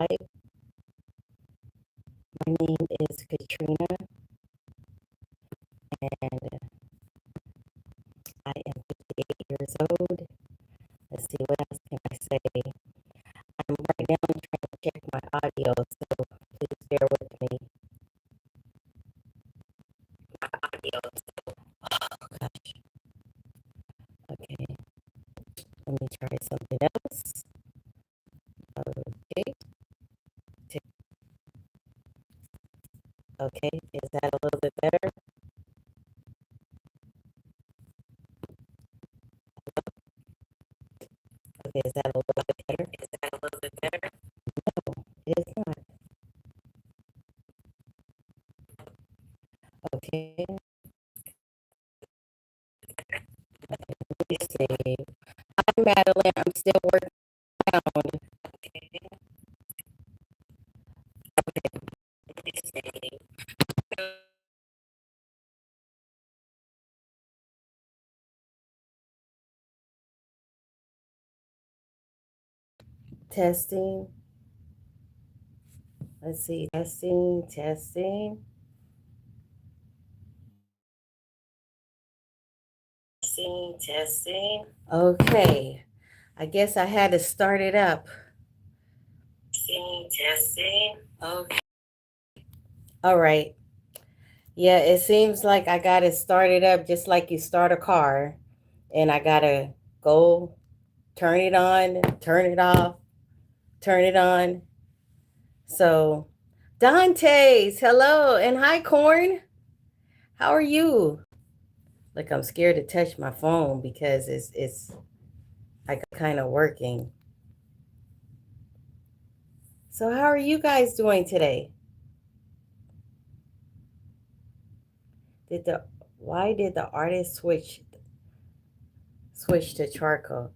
Hi, my name is Katrina, and I am 58 years old. Let's see, what else can I say? Right now I'm trying to check my audio, so please bear with me. Audio. Oh gosh. Okay, let me try something else. Okay. Okay, is that a little bit better? Okay, is that a little bit better? Is that a little bit better? No, it is not. Okay, let me see. Hi, Madeline. I'm still working on. Okay, let me see. Testing. Let's see. Testing, testing. Testing, testing. Okay. I guess I had to start it up. Testing, testing. Okay. All right. Yeah, it seems like I got to start it up just like you start a car. And I got to go turn it on, turn it off, turn it on. So, Dante's, hello. And hi, Corn. How are you? Like, I'm scared to touch my phone because it's like kind of working. So how are you guys doing today? Did the Why did the artist switch to charcoal?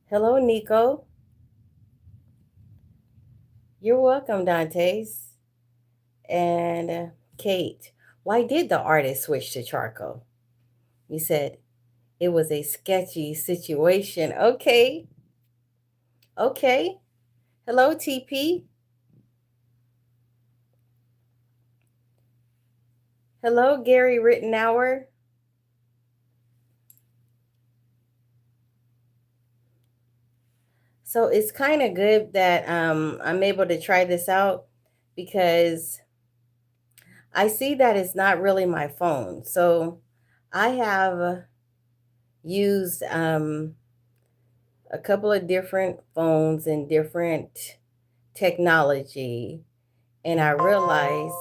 Hello, Nico. You're welcome, Dante's. And Kate, why did the artist switch to charcoal? You said it was a sketchy situation. Okay. Okay. Hello, TP. Hello, Gary Rittenauer. So it's kind of good that I'm able to try this out because I see that it's not really my phone. So I have used a couple of different phones and different technology, and I realize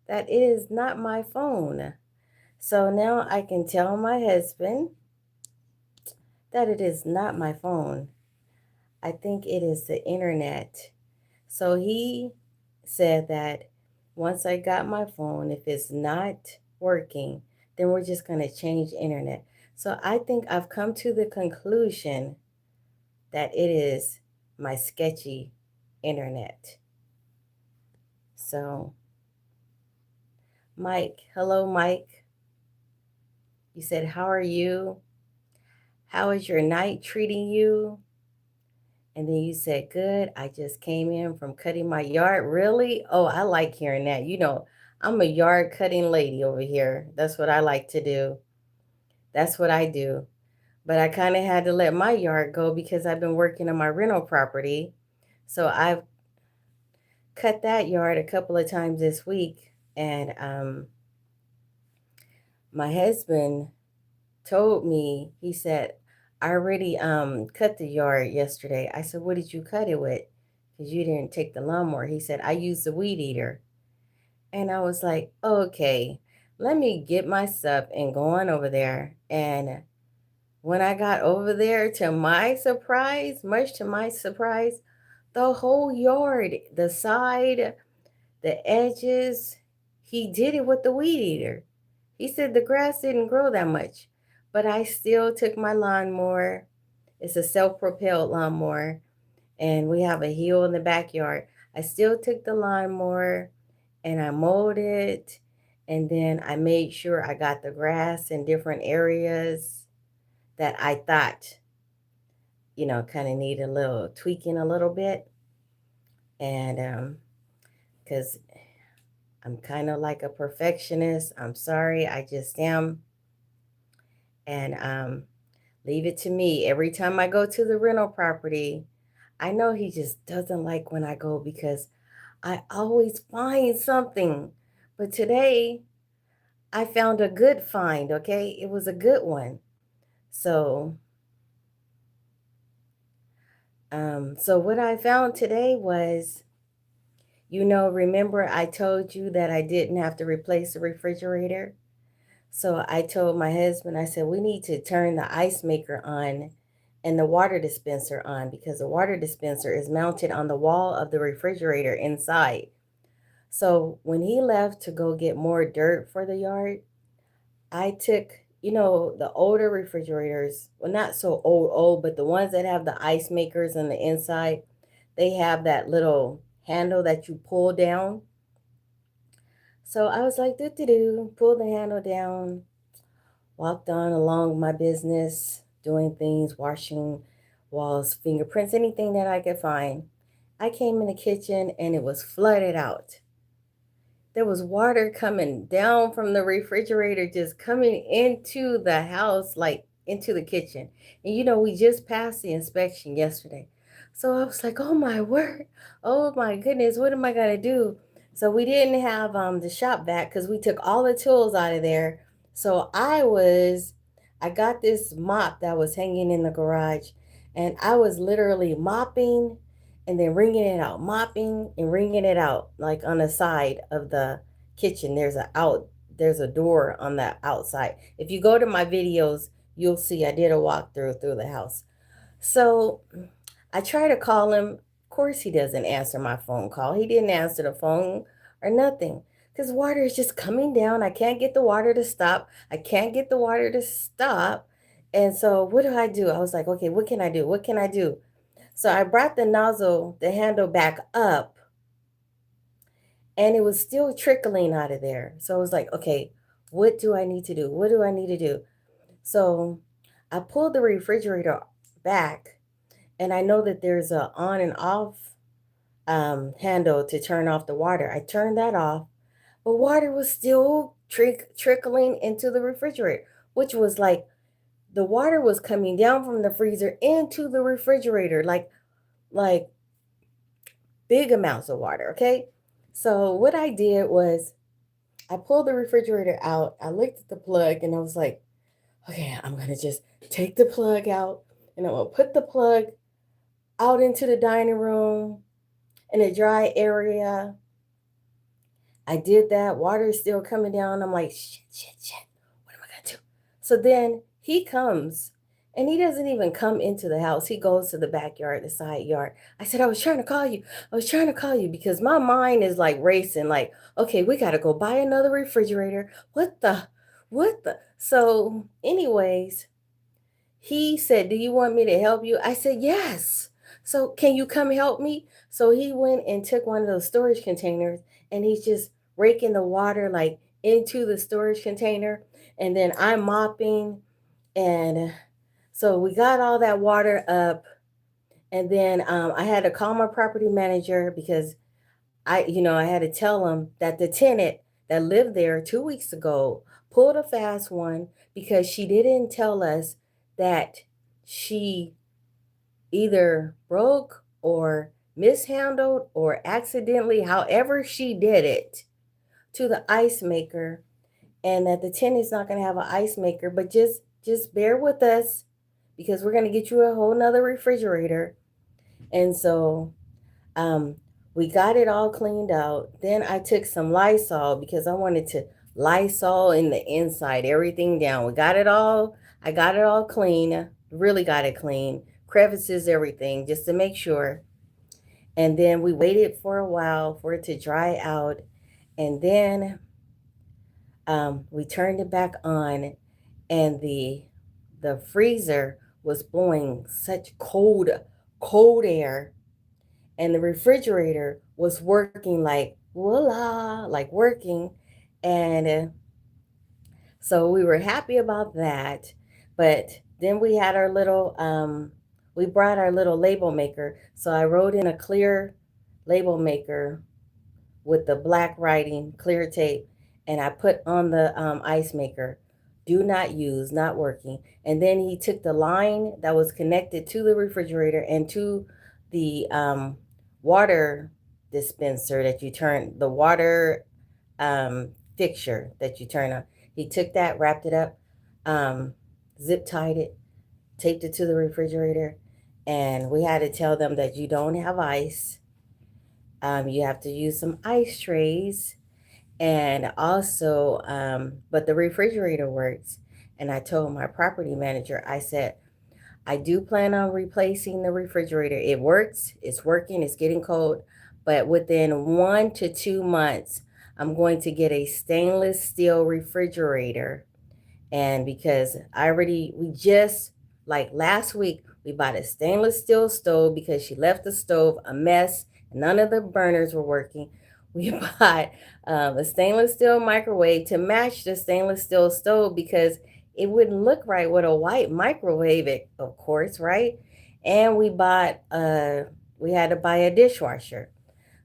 that it is not my phone. So now I can tell my husband that it is not my phone. I think it is the internet. So he said that once I got my phone, if it's not working, then we're just going to change internet. So I think I've come to the conclusion that it is my sketchy internet. So, Mike, hello, Mike. You said, how are you? How is your night treating you? And then you said, good. I just came in from cutting my yard. Really? Oh, I like hearing that. I'm a yard cutting lady over here. That's what I like to do. That's what I do. But I kind of had to let my yard go because I've been working on my rental property. So I've cut that yard a couple of times this week. And my husband told me, he said, I already cut the yard yesterday. I said, what did you cut it with? Because you didn't take the lawnmower. He said, I used the weed eater. And I was like, okay, let me get my stuff and go on over there. And when I got over there, to my surprise, much to my surprise, the whole yard, the side, the edges, he did it with the weed eater. He said the grass didn't grow that much, but I still took my lawnmower. It's a self-propelled lawnmower, and we have a hill in the backyard. I still took the lawnmower and I mowed it, and then I made sure I got the grass in different areas that I thought, kind of need a little tweaking a little bit. And because I'm kind of like a perfectionist. I'm sorry, I just am. And leave it to me. Every time I go to the rental property, I know he just doesn't like when I go because I always find something. But today I found a good find, okay? It was a good one. So, so what I found today was, remember I told you that I didn't have to replace the refrigerator? So I told my husband, I said, we need to turn the ice maker on and the water dispenser on because the water dispenser is mounted on the wall of the refrigerator inside. So when he left to go get more dirt for the yard, I took, the older refrigerators, well, not so old, but the ones that have the ice makers on the inside, they have that little handle that you pull down. So I was like, do, pull the handle down, walked on along my business, doing things, washing walls, fingerprints, anything that I could find. I came in the kitchen and it was flooded out. There was water coming down from the refrigerator, just coming into the house, like into the kitchen. And we just passed the inspection yesterday. So I was like, oh my word, oh my goodness, what am I going to do? So we didn't have the shop vac because we took all the tools out of there. So I got this mop that was hanging in the garage, and I was literally mopping and then wringing it out, mopping and wringing it out, like on the side of the kitchen. There's a door on the outside. If you go to my videos, you'll see I did a walkthrough through the house. So I try to call him. Of course, he doesn't answer my phone call. He didn't answer the phone or nothing because water is just coming down. I can't get the water to stop. I can't get the water to stop. And so what do? I was like, okay, what can I do? What can I do? So I brought the handle back up, and it was still trickling out of there. So I was like, okay, what do I need to do? What do I need to do? So I pulled the refrigerator back, and I know that there's a on and off handle to turn off the water. I turned that off, but water was still trickling into the refrigerator, which was like the water was coming down from the freezer into the refrigerator, like big amounts of water, okay? So what I did was I pulled the refrigerator out, I looked at the plug, and I was like, okay, I'm gonna just take the plug out, and I'm gonna put the plug out into the dining room in a dry area. I did that. Water is still coming down. I'm like, shit. What am I gonna do? So then he comes, and he doesn't even come into the house. He goes to the backyard, the side yard. I said, I was trying to call you. I was trying to call you because my mind is like racing, like, okay, we gotta go buy another refrigerator. What the? So, anyways, he said, do you want me to help you? I said, yes. So can you come help me? So he went and took one of those storage containers, and he's just raking the water like into the storage container. And then I'm mopping. And so we got all that water up. And then I had to call my property manager because I had to tell him that the tenant that lived there 2 weeks ago pulled a fast one because she didn't tell us that she either broke or mishandled or accidentally, however she did it, to the ice maker, and that the tenant's not going to have an ice maker, but just bear with us because we're going to get you a whole nother refrigerator. And so um, we got it all cleaned out. Then I took some Lysol because I wanted to Lysol in the inside, everything down. We got it all. I got it all clean. Really got it clean. Crevices, everything, just to make sure. And then we waited for a while for it to dry out. And then we turned it back on, and the freezer was blowing such cold air, and the refrigerator was working like voila, like working. And so we were happy about that. But then we brought our little label maker. So I wrote in a clear label maker with the black writing, clear tape, and I put on the ice maker, do not use, not working. And then he took the line that was connected to the refrigerator and to the water dispenser that you turn, the water fixture that you turn on. He took that, wrapped it up, um, zip tied it, taped it to the refrigerator, and we had to tell them that you don't have ice. You have to use some ice trays, and also, but the refrigerator works. And I told my property manager, I said, I do plan on replacing the refrigerator. It works, it's working, it's getting cold, but within 1 to 2 months, I'm going to get a stainless steel refrigerator. And because we just, like last week, we bought a stainless steel stove because she left the stove a mess and none of the burners were working. We bought a stainless steel microwave to match the stainless steel stove because it wouldn't look right with a white microwave, of course, right? And we had to buy a dishwasher.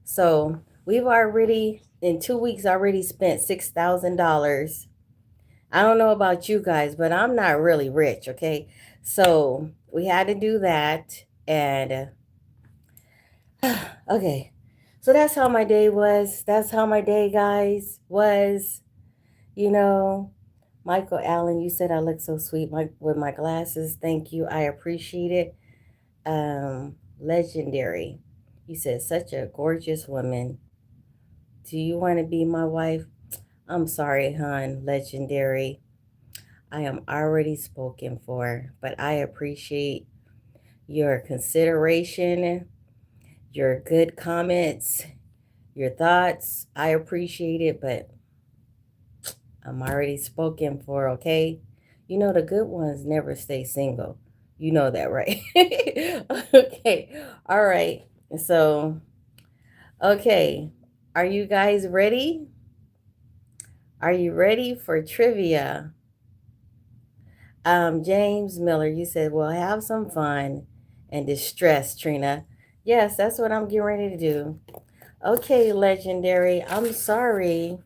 So we've already, in 2 weeks, already spent $6,000. I don't know about you guys, but I'm not really rich, okay? So we had to do that. And okay, so that's how my day was. That's how my day, guys, was. You know, Michael Allen, you said I look so sweet with my glasses. Thank you. I appreciate it. Legendary. You said, such a gorgeous woman. Do you want to be my wife? I'm sorry, hon, legendary. I am already spoken for, but I appreciate your consideration, your good comments, your thoughts. I appreciate it, but I'm already spoken for, okay? You know, the good ones never stay single. You know that, right? Okay, all right. So, okay, are you guys ready? Are you ready for trivia? James Miller, you said, well, have some fun and distress, Trina. Yes, that's what I'm getting ready to do. Okay, legendary. I'm sorry,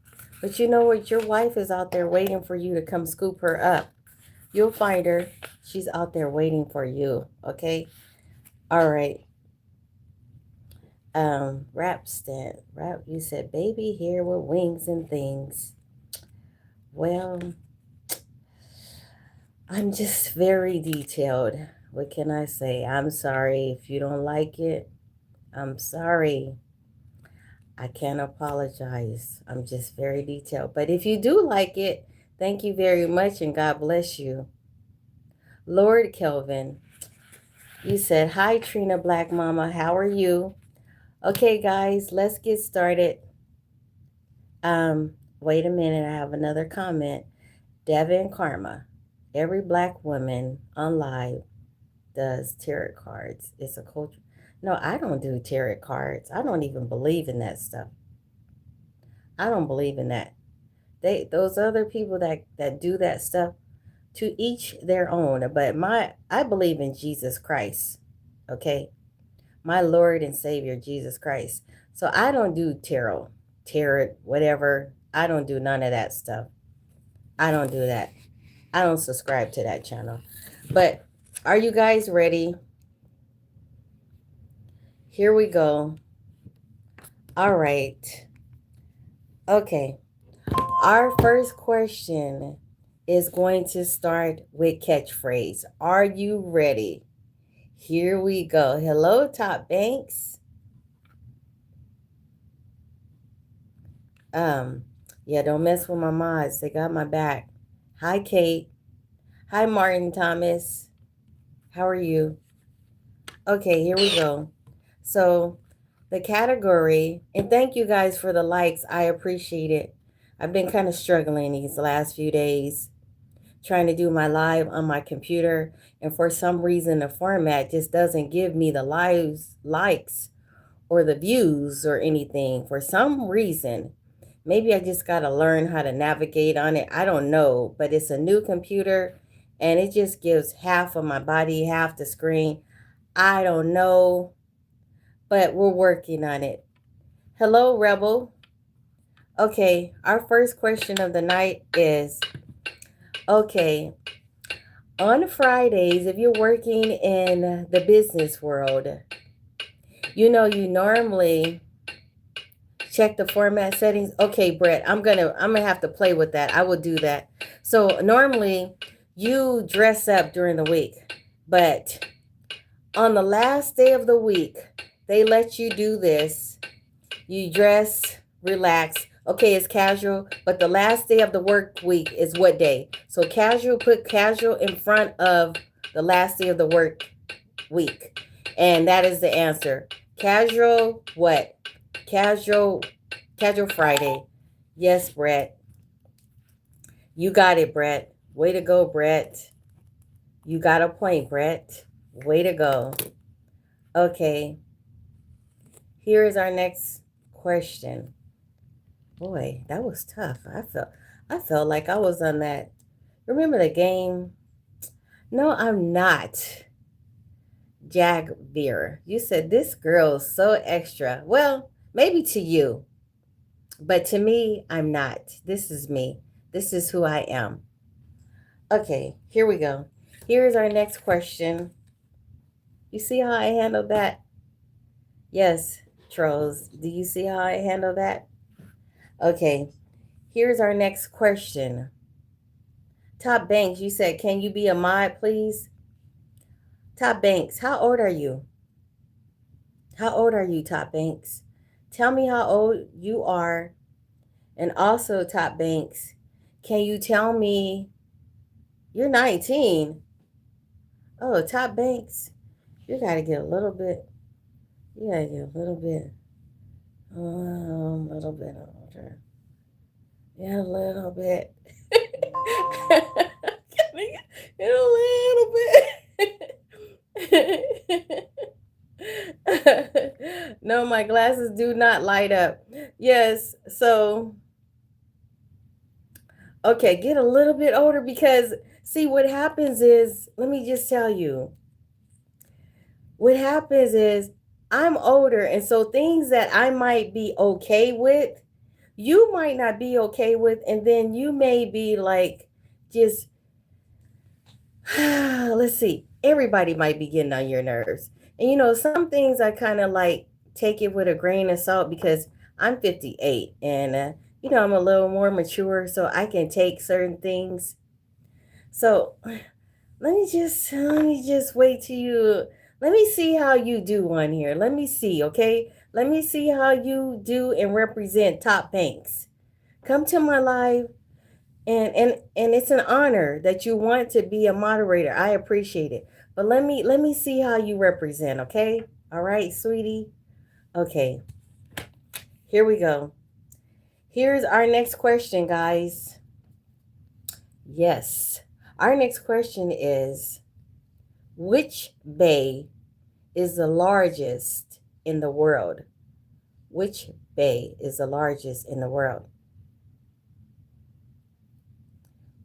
but you know what? Your wife is out there waiting for you to come scoop her up. You'll find her. She's out there waiting for you. Okay? All right. Rap, you said, baby here with wings and things. Well, I'm just very detailed. What can I say? I'm sorry if you don't like it. I'm sorry. I can't apologize. I'm just very detailed. But if you do like it, thank you very much and God bless you. Lord Kelvin, you said, hi, Trina Black Mama. How are you? Okay, guys, let's get started. Wait a minute. I have another comment. Devin Karma. Every black woman on live does tarot cards. It's a culture. No, I don't do tarot cards. I don't even believe in that stuff. I don't believe in that. Those other people that do that stuff, to each their own. But I believe in Jesus Christ. Okay? My Lord and Savior Jesus Christ. So I don't do tarot, whatever. I don't do none of that stuff. I don't do that. I don't subscribe to that channel. But are you guys ready? Here we go. All right. Okay. Our first question is going to start with catchphrase. Are you ready? Here we go. Hello, Top Banks. Yeah, don't mess with my mods. They got my back. Hi, Kate. Hi, Martin Thomas. How are you? Okay, here we go. So, the category, and thank you guys for the likes. I appreciate it. I've been kind of struggling these last few days trying to do my live on my computer, and for some reason the format just doesn't give me the likes or the views or anything for some reason. Maybe I just got to learn how to navigate on it. I don't know, but it's a new computer and it just gives half of my body, half the screen. I don't know, but we're working on it. Hello, Rebel. Okay, our first question of the night is, okay, on Fridays, if you're working in the business world, you normally check the format settings. Okay, Brett, I'm gonna have to play with that. I will do that. So normally you dress up during the week, but on the last day of the week, they let you do this. You dress, relax. Okay, it's casual, but the last day of the work week is what day? So casual, put casual in front of the last day of the work week. And that is the answer. Casual what? Casual Casual Friday. Yes, Brett. You got it, Brett. Way to go, Brett. You got a point, Brett. Way to go. Okay. Here is our next question. Boy, that was tough. I felt like I was on that. Remember the game? No, I'm not. Jag Beer. You said this girl's so extra. Well, maybe to you, but to me, I'm not. This is me. This is who I am. Okay, here we go. Here's our next question. You see how I handled that? Yes, trolls. Do you see how I handled that? Okay, here's our next question. Top Banks, you said, can you be a mod, please? Top Banks, how old are you? How old are you, Top Banks? Tell me how old you are. And also, Top Banks, can you tell me you're 19? Oh, Top Banks, you gotta get a little bit. You gotta get a little bit older. Yeah, a little bit. A little bit. No, my glasses do not light up. Yes, so okay, get a little bit older because see what happens is, let me just tell you. What happens is I'm older and so things that I might be okay with, you might not be okay with, and then you may be like just let's see, everybody might be getting on your nerves. And some things I kind of like take it with a grain of salt because I'm 58 and I'm a little more mature so I can take certain things. So let me just wait till you let me see how you do on here. Let me see, okay? Let me see how you do and represent Top Banks. Come to my live, and it's an honor that you want to be a moderator. I appreciate it. But let me see how you represent, okay? All right, sweetie. Okay. Here we go. Here's our next question, guys. Yes. Our next question is, which bay is the largest in the world? Which bay is the largest in the world?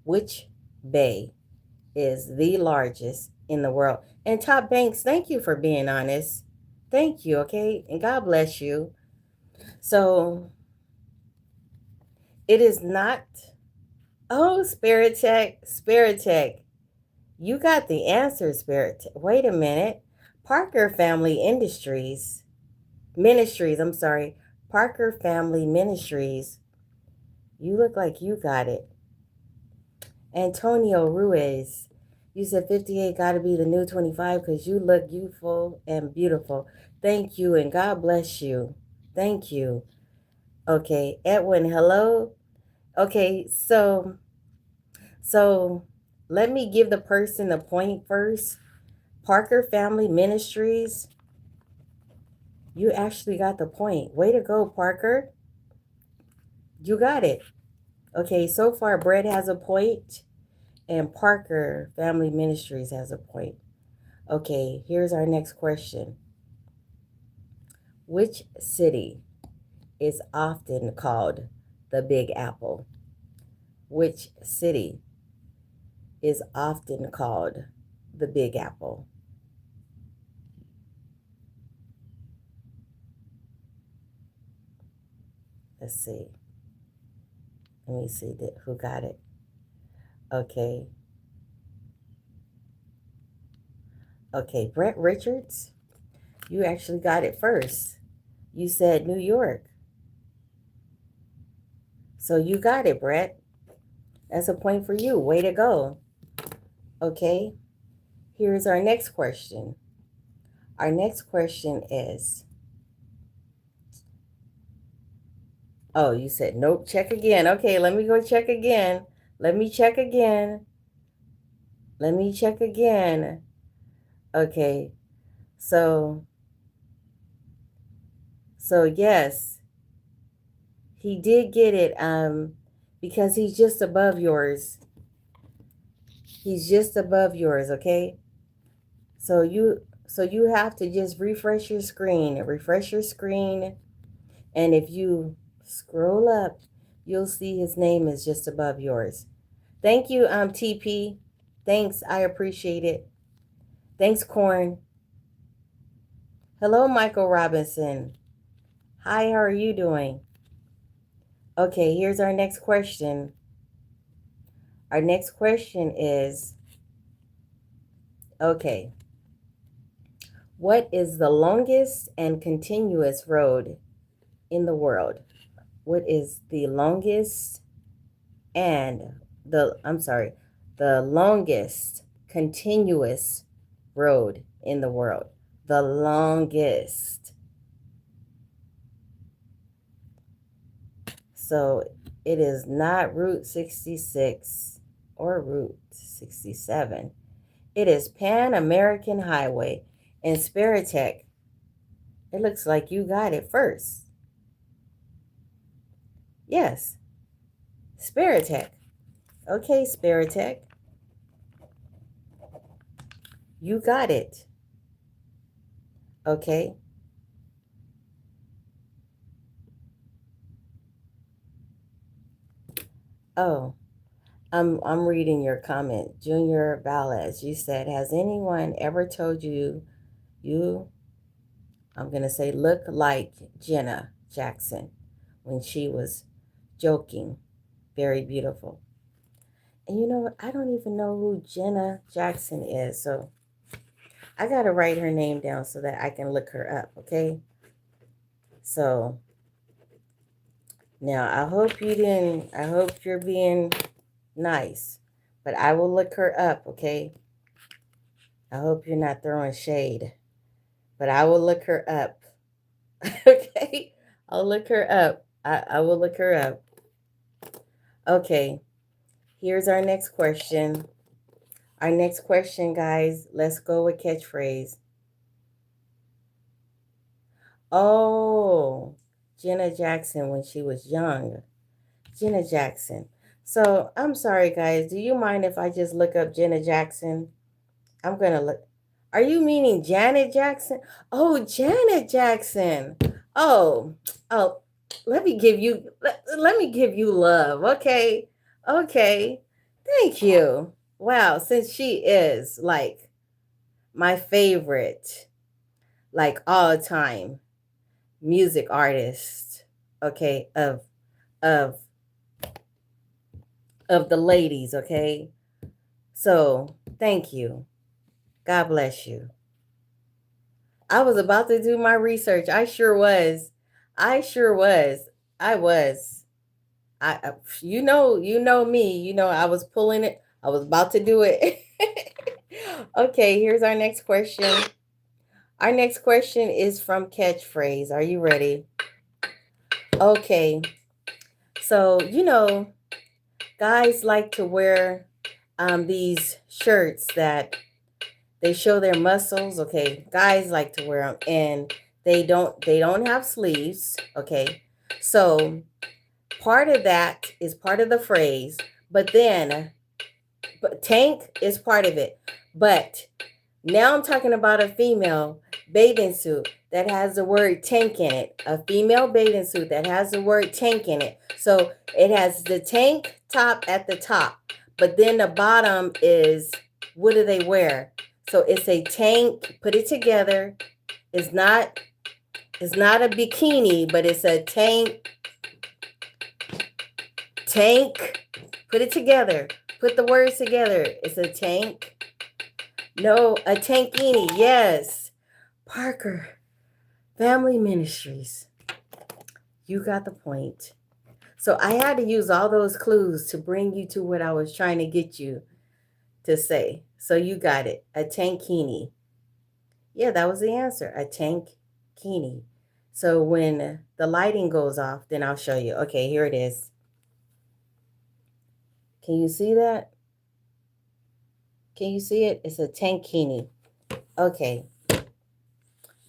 Which bay is the largest in the world? And Top Banks, thank you for being honest. Thank you, okay? And God bless you. So it is not. Oh, Spirit Tech. You got the answer, Spirit Tech. Wait a minute. Parker Family Ministries, I'm sorry. Parker Family Ministries. You look like you got it. Antonio Ruiz. You said 58 got to be the new 25 because you look youthful and beautiful. Thank you and God bless you. Thank you. Okay, Edwin, hello. Okay, so let me give the person a point first. Parker Family Ministries. You actually got the point. Way to go, Parker. You got it. Okay, so far Brett has a point and Parker Family Ministries has a point. Okay, here's our next question. Which city is often called the Big Apple? Which city is often called the Big Apple? Let's see. Let me see who got it. Okay. Okay, Brett Richards, you actually got it first. You said New York. So you got it, Brett. That's a point for you. Way to go. Okay, here's our next question. Our next question is, oh, you said nope, check again. Okay, let me go check again. Let me check again. Let me check again. Okay, so yes, he did get it because he's just above yours. He's just above yours, okay? So you have to just refresh your screen. Refresh your screen, and if you scroll up, you'll see his name is just above yours. Thank you, TP. Thanks, I appreciate it. Thanks, Corn. Hello, Michael Robinson. Hi, how are you doing? Okay, here's our next question. Our next question is, okay, what is the longest and continuous road in the world? What is the longest and the longest continuous road in the world? The longest. So it is not Route 66 or Route 67. It is Pan American Highway. And Spiritech, it looks like you got it first. Yes, Spiritech. Okay, Spiritech. You got it. Okay. Oh, I'm reading your comment. Junior Ballas, you said, has anyone ever told you I'm gonna say look like Jenna Jackson when she was joking? Very beautiful. And you know what? I don't even know who Jenna Jackson is, so I gotta write her name down so that I can look her up, okay? So now I hope you're being nice, but I will look her up, okay? I hope you're not throwing shade, but I will look her up. Okay? I'll look her up. I will look her up. Okay, here's our next question. Our next question, guys, let's go with catchphrase. Oh, Jenna Jackson when she was young. Jenna Jackson. So I'm sorry, guys. Do you mind if I just look up Jenna Jackson? I'm going to look. Are you meaning Janet Jackson? Oh, Janet Jackson. Oh, oh, let me give you love. Okay. Okay. Thank you. Wow, since she is like my favorite, like all time music artist, okay, of of the ladies, okay? So, thank you. God bless you. I was about to do my research. I sure was. I sure was. I was. You know me. You know I was pulling it. I was about to do it. Okay, here's our next question. Our next question is from Catchphrase. Are you ready? Okay. So, guys like to wear these shirts that they show their muscles. Okay, guys like to wear them, and they don't have sleeves. Okay, so part of that is part of the phrase, but tank is part of it. But now I'm talking about a female bathing suit that has the word tank in it. A female bathing suit that has the word tank in it. So it has the tank top at the top, but then the bottom is, what do they wear? So it's a tank, put it together. It's not a bikini, but it's a tank Tank. Put it together. Put the words together. It's a tank. No, a tankini. Yes. Parker. Family Ministries. You got the point. So I had to use all those clues to bring you to what I was trying to get you to say. So you got it. A tankini. Yeah, that was the answer. A tankini. So when the lighting goes off, then I'll show you. Okay, here it is. Can you see that? Can you see it? It's a tankini. Okay.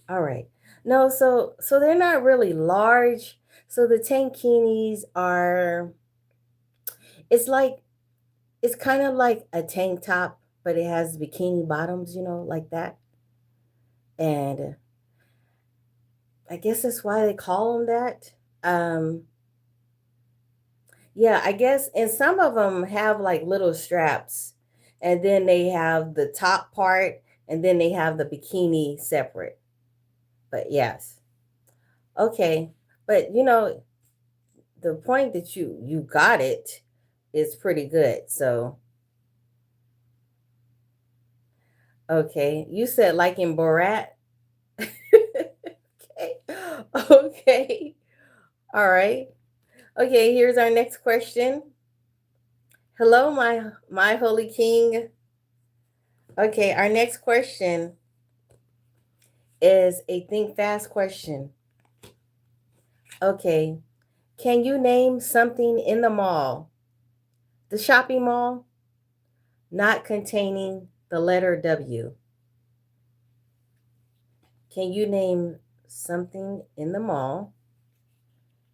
All right. No, so they're not really large. So the tankinis are, it's like, it's kind of like a tank top, but it has bikini bottoms, like that. And I guess that's why they call them that. Um, yeah, I guess, and some of them have like little straps, and then they have the top part, and then they have the bikini separate. But yes, okay. But the point that you got it is pretty good. So okay, you said like in Borat. Okay, okay, all right. Okay, here's our next question. Hello, my holy king. Okay, our next question is a think fast question. Okay, can you name something in the mall, the shopping mall, not containing the letter W? Can you name something in the mall,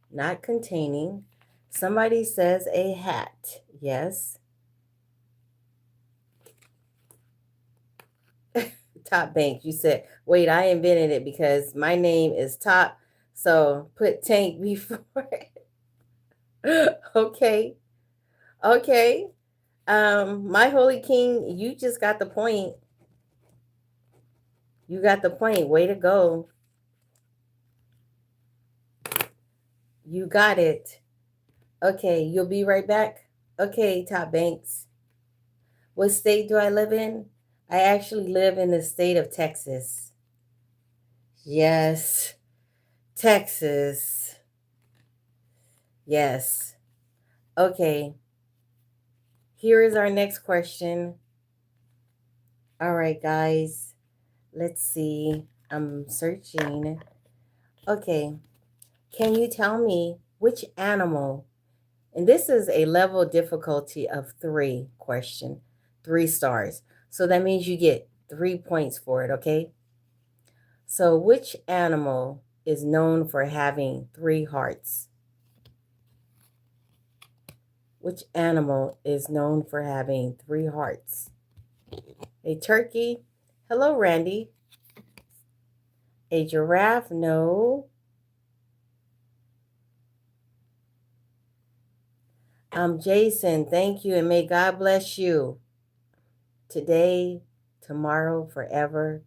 not containing? Somebody says a hat. Yes. Top Bank. You said, wait, I invented it because my name is Top. So put tank before it. Okay. Okay. My holy king, you just got the point. You got the point. Way to go. You got it. Okay, you'll be right back. Okay, Top Banks. What state do I live in? I actually live in the state of Texas. Yes, Texas. Yes. Okay, here is our next question. All right, guys. Let's see. I'm searching. Okay. Can you tell me which animal, and this is a level difficulty of 3 question, 3 stars. So that means you get 3 points for it, okay? So which animal is known for having 3 hearts? Which animal is known for having 3 hearts? A turkey? Hello, Randy. A giraffe? No. Jason, thank you, and may God bless you today, tomorrow, forever.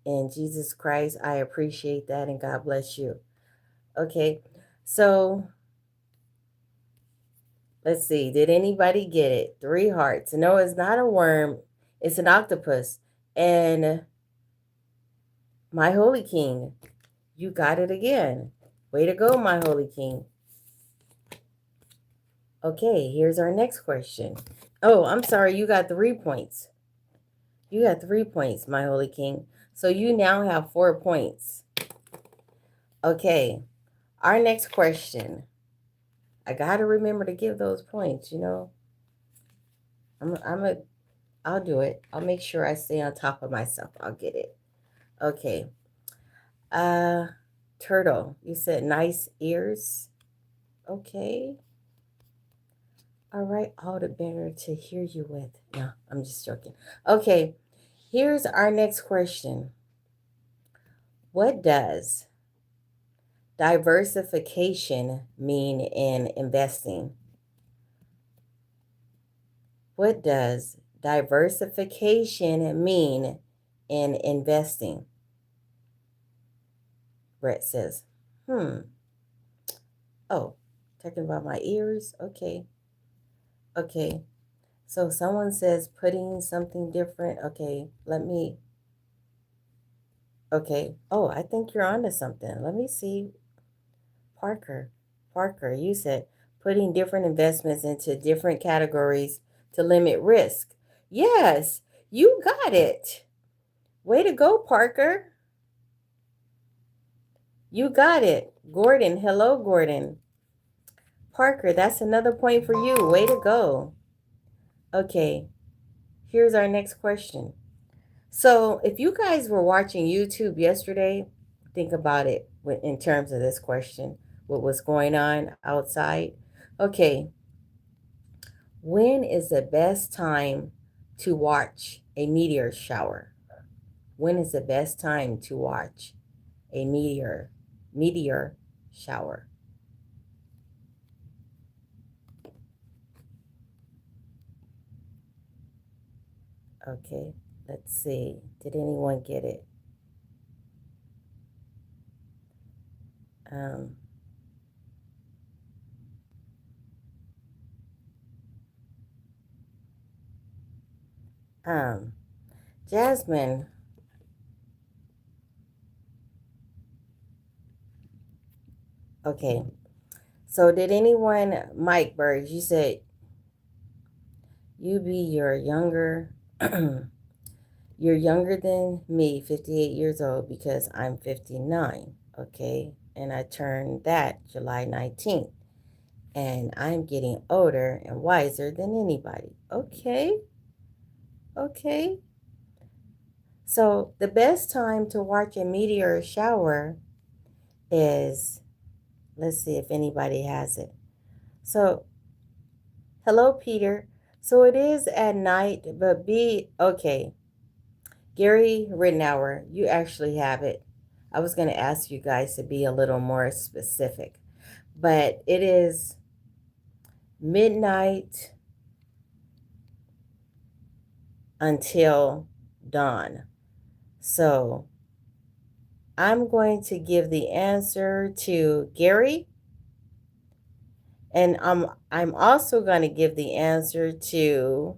In Jesus Christ, I appreciate that, and God bless you. Okay, so let's see. Did anybody get it? 3 hearts. No, it's not a worm. It's an octopus. And my holy king, you got it again. Way to go, my holy king. Okay, here's our next question. Oh, I'm sorry. You got 3 points. You got 3 points, my holy king. So you now have 4 points. Okay, our next question. I got to remember to give those points, I'll do it. I'll make sure I stay on top of myself. I'll get it. Okay. Uh, Turtle, you said nice ears. Okay. All right. All the better to hear you with. No, I'm just joking. Okay. Here's our next question. What does diversification mean in investing? What does diversification mean in investing? Brett says, Oh, Talking about my ears? Okay. Okay. So someone says putting something different. Okay, let me. Okay. Oh, I think you're onto something. Let me see. Parker. Parker, you said putting different investments into different categories to limit risk. Yes, you got it. Way to go, Parker. You got it. Gordon. Hello, Gordon. Parker, that's another point for you. Way to go. Okay, here's our next question. So, if you guys were watching YouTube yesterday, think about it in terms of this question, what was going on outside. Okay, when is the best time to watch a meteor shower? When is the best time to watch a meteor shower? Okay, let's see. Did anyone get it? Um, um, Jasmine. Okay, so did anyone, Mike Burge, you said you're younger, you're younger than me, 58 years old, because I'm 59. Okay, and I turned that July 19th. And I'm getting older and wiser than anybody. Okay, okay. So the best time to watch a meteor shower is, let's see if anybody has it. So, hello, Peter. So it is at night, but okay. Gary Rittenauer, you actually have it. I was going to ask you guys to be a little more specific, but it is midnight until dawn. So I'm going to give the answer to Gary, and I'm also going to give the answer to,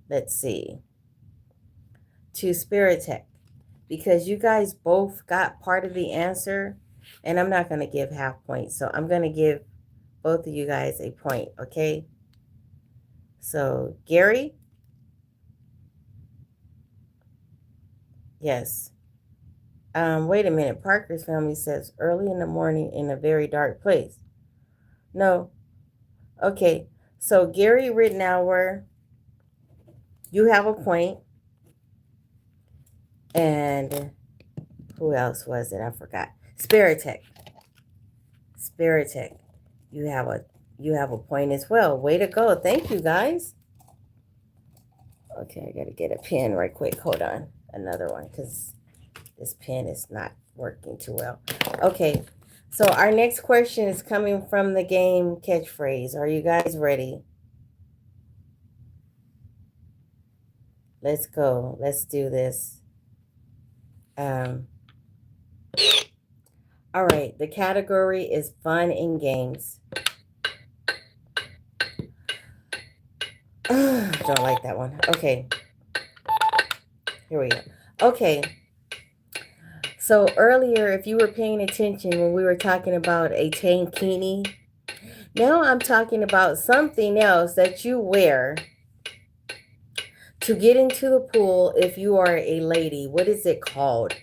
let's see, to Spirit Tech, because you guys both got part of the answer, and I'm not going to give half points. So I'm going to give both of you guys a point, okay? So, Gary? Yes. Wait a minute. Parker's family says early in the morning in a very dark place. No. Okay. So, Gary Rittenauer, you have a point. And who else was it? I forgot. Spiritek. Spiritek. You have a you have a point as well. Way to go. Thank you guys. Okay, I gotta get a pen right quick. Hold on. Another one, because this pen is not working too well. Okay. So our next question is coming from the game Catchphrase. Are you guys ready? Let's go. Let's do this. Um, all right. The category is fun and games. Don't like that one. Okay. Here we go. Okay. So earlier, if you were paying attention when we were talking about a tankini, now I'm talking about something else that you wear to get into the pool if you are a lady. What is it called?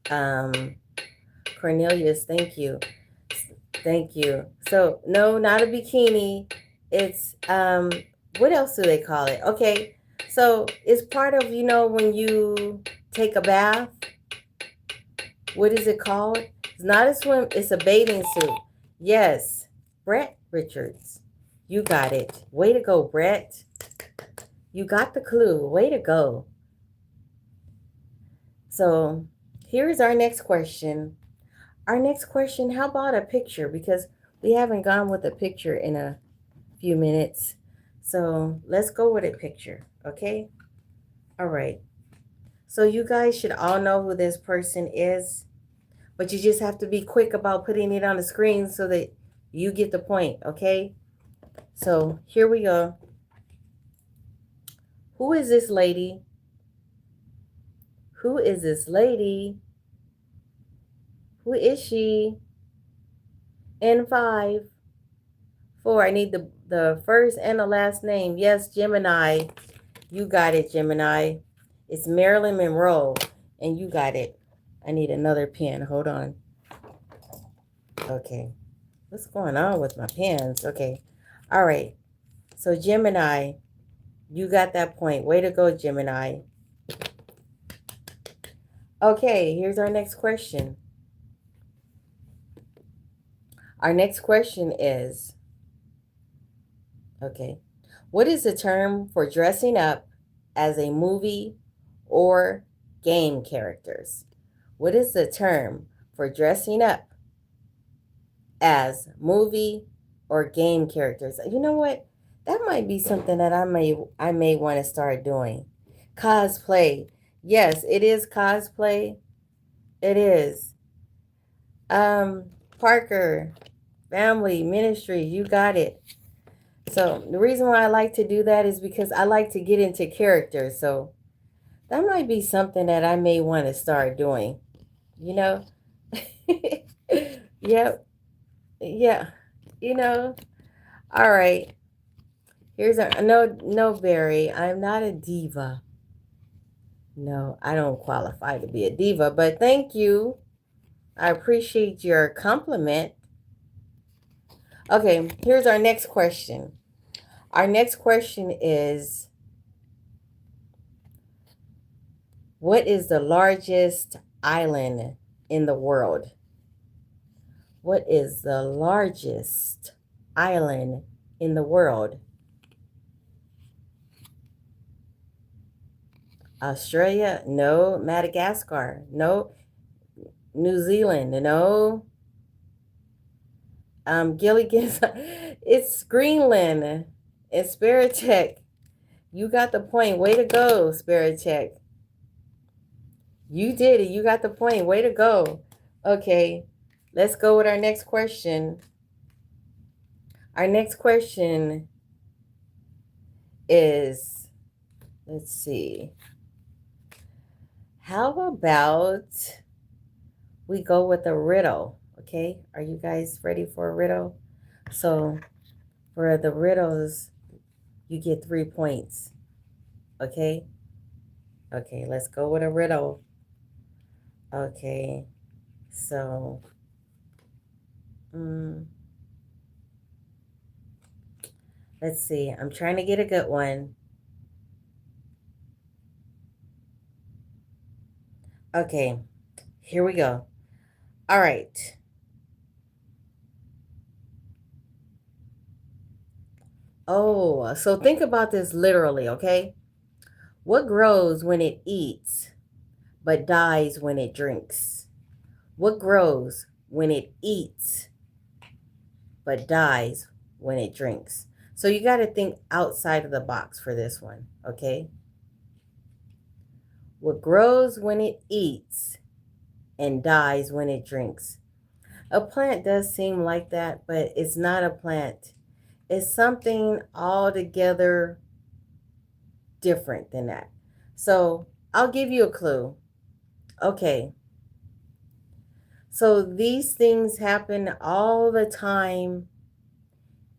Cornelius, thank you. Thank you. So, no, not a bikini. It's, what else do they call it? Okay. So, it's part of, when you take a bath. What is it called? It's not a swim, it's a bathing suit. Yes. Brett Richards. You got it. Way to go, Brett. You got the clue. Way to go. So here's our next question. Our next question, how about a picture? Because we haven't gone with a picture in a few minutes. So let's go with a picture, okay? All right. So you guys should all know who this person is, but you just have to be quick about putting it on the screen so that You get the point, okay? So here we go. Who is this lady? Who is this lady? Who is she? In 5, 4. I need the first and the last name. Yes, Gemini. You got it, Gemini. It's Marilyn Monroe. And you got it. I need another pen. Hold on. Okay. What's going on with my pens? Okay. All right. So, Gemini, you got that point. Way to go, Gemini. Okay, here's our next question. Our next question is, okay, what is the term for dressing up as a movie or game characters? What is the term for dressing up as movie or game characters? You know what? That might be something that I may want to start doing. Cosplay. Yes, it is cosplay. It is. Parker, family, ministry, you got it. So the reason why I like to do that is because I like to get into character. So that might be something that I may want to start doing. You know? Yep. Yeah. You know? All right. Here's a no, Barry. I'm not a diva. No, I don't qualify to be a diva, but thank you. I appreciate your compliment. Okay, here's our next question. Our next question is, what is the largest island in the world? What is the largest island in the world? Australia? No. Madagascar? No. New Zealand? No. Gilligan's. It's Greenland. It's Spiritek. You got the point. Way to go, Spiritek. You did it. You got the point. Way to go. Okay, let's go with our next question. Our next question is, let's see. How about we go with a riddle? Okay, are you guys ready for a riddle? So for the riddles, you get 3 points. Okay? Okay, let's go with a riddle. Okay, so let's see. I'm trying to get a good one. Okay, here we go. All right. Oh, so think about this literally, okay? What grows when it eats, but dies when it drinks? What grows when it eats, but dies when it drinks? So you got to think outside of the box for this one, okay? What grows when it eats and dies when it drinks? A plant does seem like that, but it's not a plant. It's something altogether different than that. So I'll give you a clue. Okay. So these things happen all the time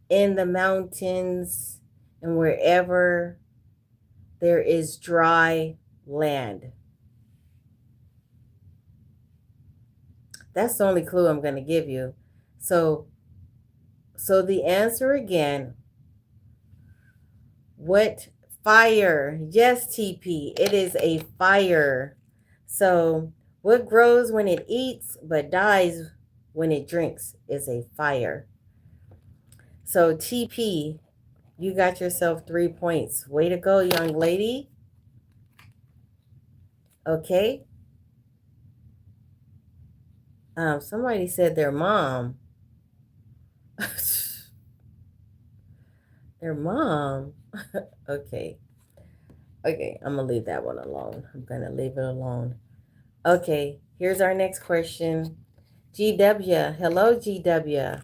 in the mountains and wherever there is dry land. That's the only clue I'm going to give you. So the answer again, what fire? Yes, TP, it is a fire. So what grows when it eats but dies when it drinks is a fire. So TP, you got yourself 3 points. Way to go, young lady. Okay. Somebody said their mom. Their mom. Okay. Okay, I'm going to leave that one alone. I'm going to leave it alone. Okay, here's our next question. GW. Hello, GW.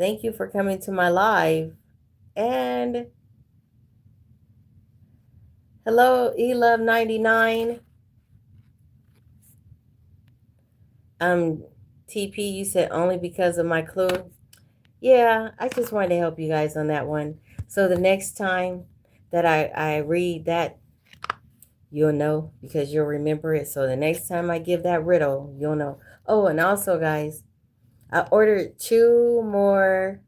Thank you for coming to my live. And hello, eLove99. TP, you said only because of my clue. Yeah, I just wanted to help you guys on that one. So the next time that I read that, you'll know because you'll remember it. So the next time I give that riddle, you'll know. Oh, and also, guys, I ordered 2 more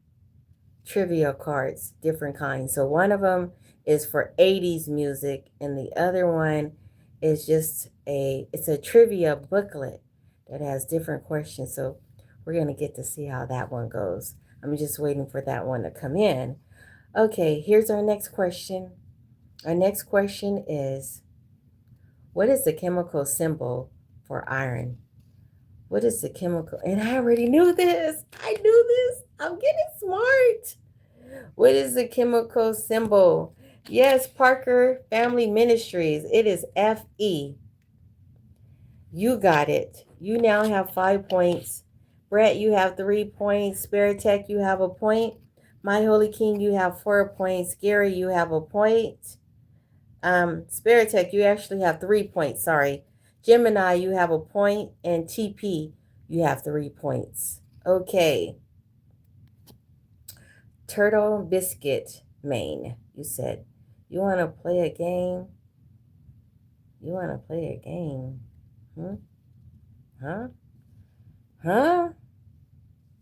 trivia cards, different kinds. So one of them is for 80s music, and the other one is just it's a trivia booklet that has different questions. So we're going to get to see how that one goes. I'm just waiting for that one to come in. Okay, here's our next question. Our next question is, what is the chemical symbol for iron? What is the chemical? And I already knew this. I knew this. I'm getting smart. What is the chemical symbol? Yes, Parker Family Ministries. It is FE. You got it. You now have 5 points. Brett, you have 3 points. Sparatech, you have a point. My Holy King, you have 4 points. Gary, you have a point. Sparatech, you actually have 3 points. Sorry. Gemini, you have a point. And TP, you have 3 points. Okay. Turtle Biscuit, Maine. You said, you want to play a game? You want to play a game? Huh? Huh?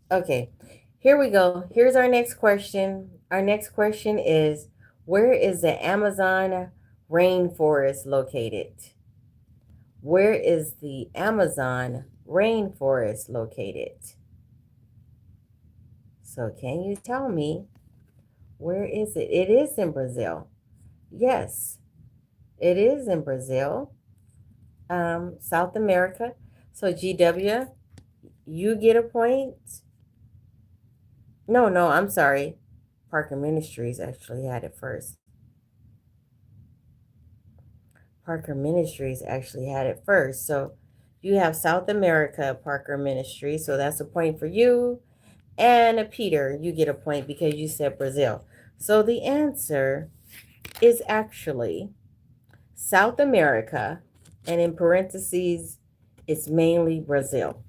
Okay, here we go. Here's our next question. Our next question is, where is the Amazon rainforest located? Where is the Amazon rainforest located? So can you tell me, where is it? It is in Brazil. Yes, it is in Brazil. South America. So GW, you get a point. No, I'm sorry. Parker Ministries actually had it first. Parker Ministries actually had it first. So you have South America, Parker Ministries. So that's a point for you. And Peter, you get a point because you said Brazil. So the answer is actually South America. And in parentheses, it's mainly Brazil.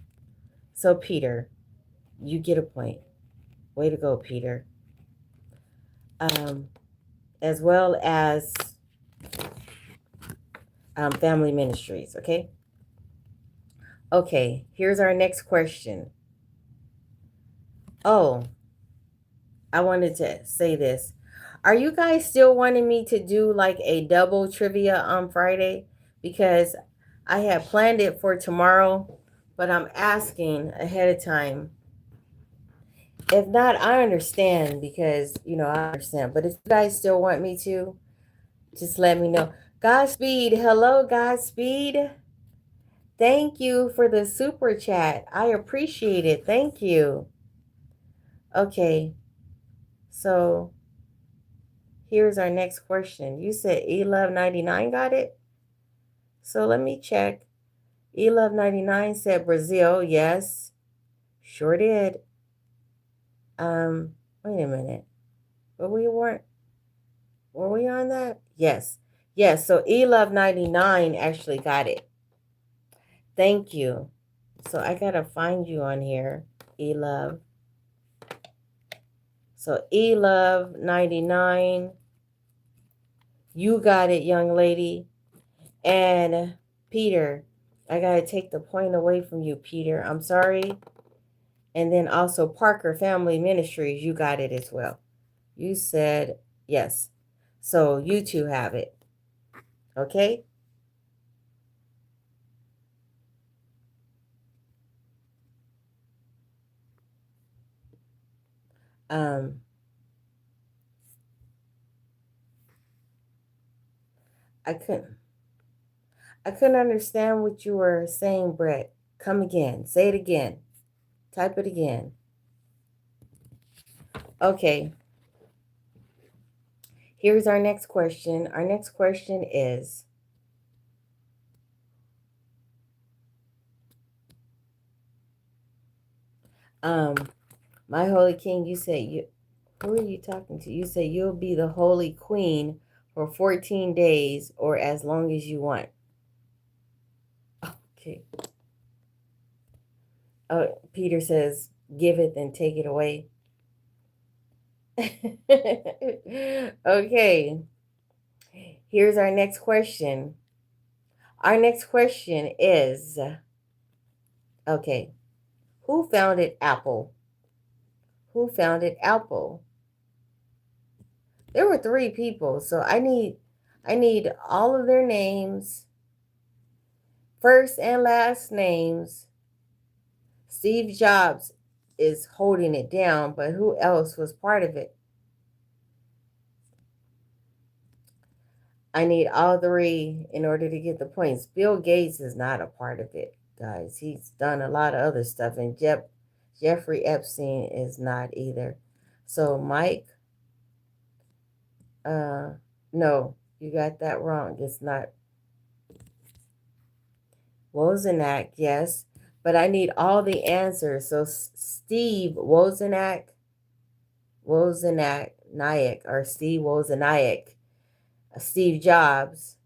So Peter, you get a point. Way to go, Peter. As well as family ministries, okay? Okay, here's our next question. Oh, I wanted to say this. Are you guys still wanting me to do like a double trivia on Friday? Because I had planned it for tomorrow, but I'm asking ahead of time. If not, I understand because, I understand. But if you guys still want me to, just let me know. Godspeed. Hello, Godspeed. Thank you for the super chat. I appreciate it. Thank you. Okay. So here's our next question. You said eLove99 got it? So let me check. eLove99 said Brazil. Yes. Sure did. Wait a minute. But were we on that? Yes. Yes. So eLove99 actually got it. Thank you. So I gotta find you on here, eLove. So eLove99, you got it, young lady. And Peter, I gotta take the point away from you, Peter. I'm sorry. And then also Parker Family Ministries, you got it as well. You said yes. So you two have it. Okay? Um, I couldn't understand what you were saying, Brett. Come again. Say it again. Type it again. Okay. Here's our next question. Our next question is, My holy king, you said you. Who are you talking to? You say you'll be the holy queen for 14 days or as long as you want. Okay. Oh, Peter says, give it, then take it away. Okay. Here's our next question. Our next question is, okay, who founded Apple? Who founded Apple? There were three people, so I need all of their names, first and last names. Steve Jobs is holding it down, but who else was part of it? I need all three in order to get the points. Bill Gates is not a part of it, guys. He's done a lot of other stuff, and Jeffrey Epstein is not either. So Mike, no, you got that wrong. It's not Wozniak, yes, but I need all the answers. So Steve Wozniak, or Steve Wozniak, Steve Jobs.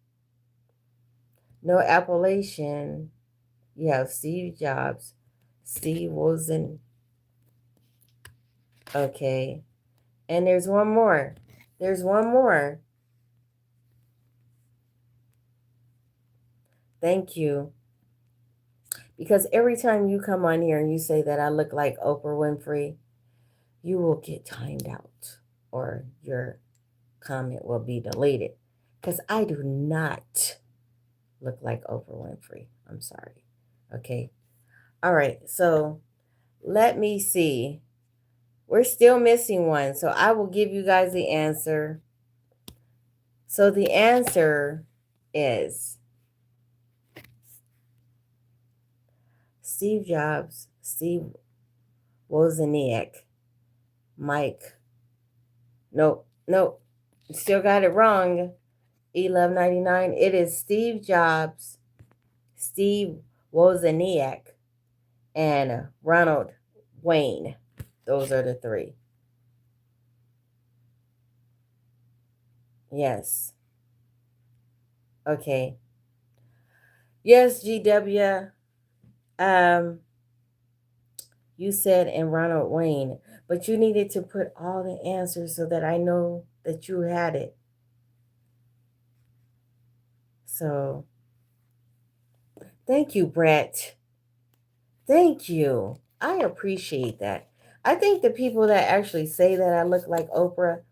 No appellation. You have Steve Jobs, Steve Wozniak. Okay, and there's one more. There's one more. Thank you. Because every time you come on here and you say that I look like Oprah Winfrey, you will get timed out or your comment will be deleted. Because I do not look like Oprah Winfrey. I'm sorry. Okay. All right. So let me see. We're still missing one. So I will give you guys the answer. So the answer is Steve Jobs, Steve Wozniak, Mike. Nope. Still got it wrong. E1199. It is Steve Jobs, Steve Wozniak, and Ronald Wayne. Those are the three. Yes. Okay. Yes, GW. You said and Ronald Wayne, but you needed to put all the answers so that I know that you had it. So, thank you, Brett. Thank you. I appreciate that. I think the people that actually say that I look like Oprah,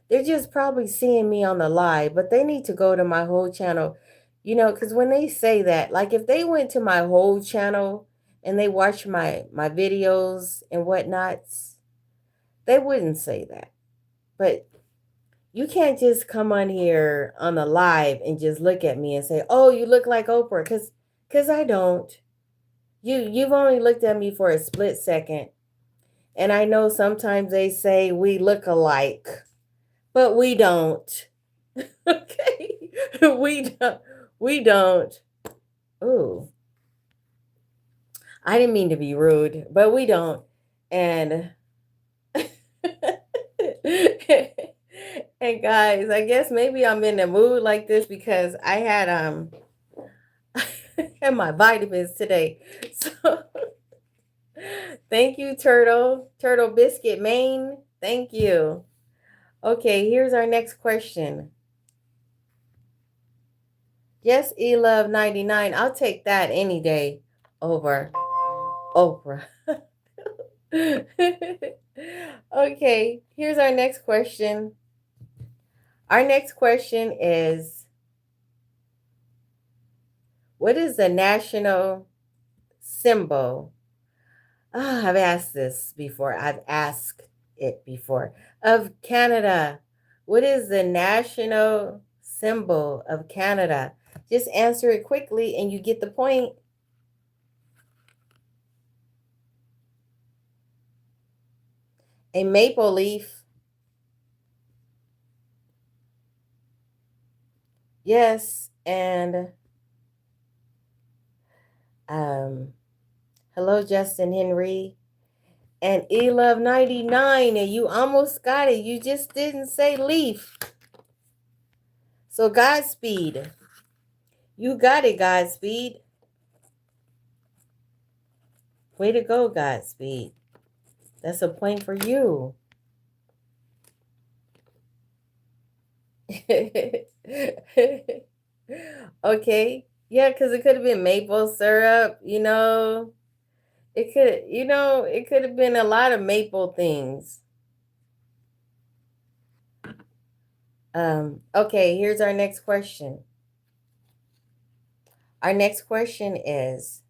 they're just probably seeing me on the live, but they need to go to my whole channel. Because when they say that, like if they went to my whole channel and they watched my videos and whatnots, they wouldn't say that. But you can't just come on here on the live and just look at me and say, "Oh, you look like Oprah," because I don't. You've only looked at me for a split second, and I know sometimes they say we look alike, but we don't. Okay, we don't. We don't. Ooh, I didn't mean to be rude, but we don't. And and guys, I guess maybe I'm in the mood like this because I had had my vitamins today. So thank you, Turtle Biscuit Maine. Thank you. Okay, here's our next question. Yes, E-Love 99. I'll take that any day over Oprah. Okay, here's our next question. Our next question is, what is the national symbol? I've asked this before. I've asked it before. Of Canada. What is the national symbol of Canada? Just answer it quickly and you get the point. A maple leaf. Yes. And hello, Justin Henry. and E Love 99, and you almost got it. You just didn't say leaf. So Godspeed. You got it, Godspeed. Way to go, Godspeed. That's a point for you. Okay. Yeah, because it could have been maple syrup, it could have been a lot of maple things. Okay, here's our next question. Our next question is,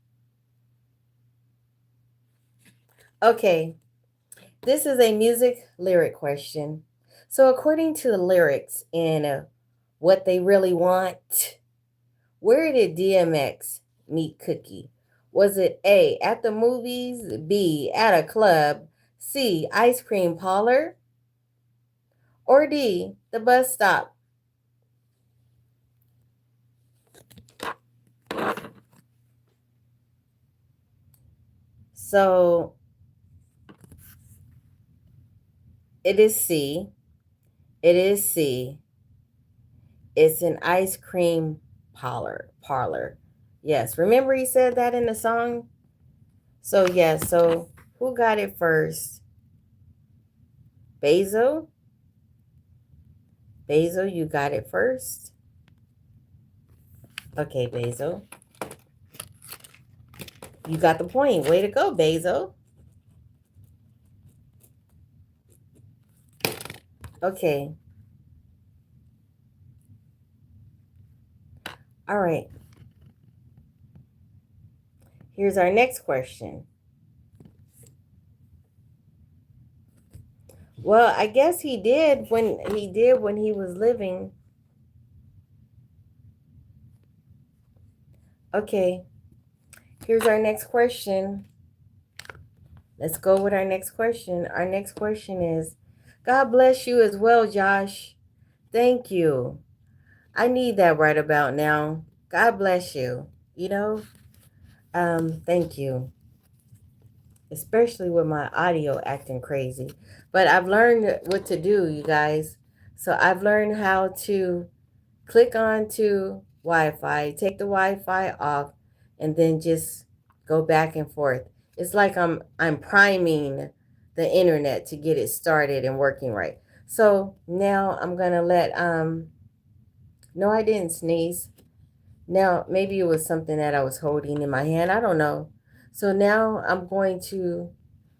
okay, this is a music lyric question. So according to the lyrics in What They Really Want, where did DMX meet Cookie? Was it A, at the movies, B, at a club, C, ice cream parlor, or D, the bus stop? So it is C. It is C. It's an ice cream parlor. Yes, remember he said that in the song? So yes, so who got it first? Basil? Basil, you got it first? Okay, Basil. You got the point. Way to go, Basil. Okay. All right. Here's our next question. Well, I guess he did when he was living. Okay. Here's our next question. Let's go with our next question. Our next question is, God bless you as well, Josh. Thank you. I need that right about now. God bless you. Thank you. Especially with my audio acting crazy. But I've learned what to do, you guys. So I've learned how to click on to Wi-Fi, take the Wi-Fi off, and then just go back and forth. It's like I'm priming the internet to get it started and working right. So now I'm gonna let no, I didn't sneeze. Now maybe it was something that I was holding in my hand. I don't know. So now I'm going to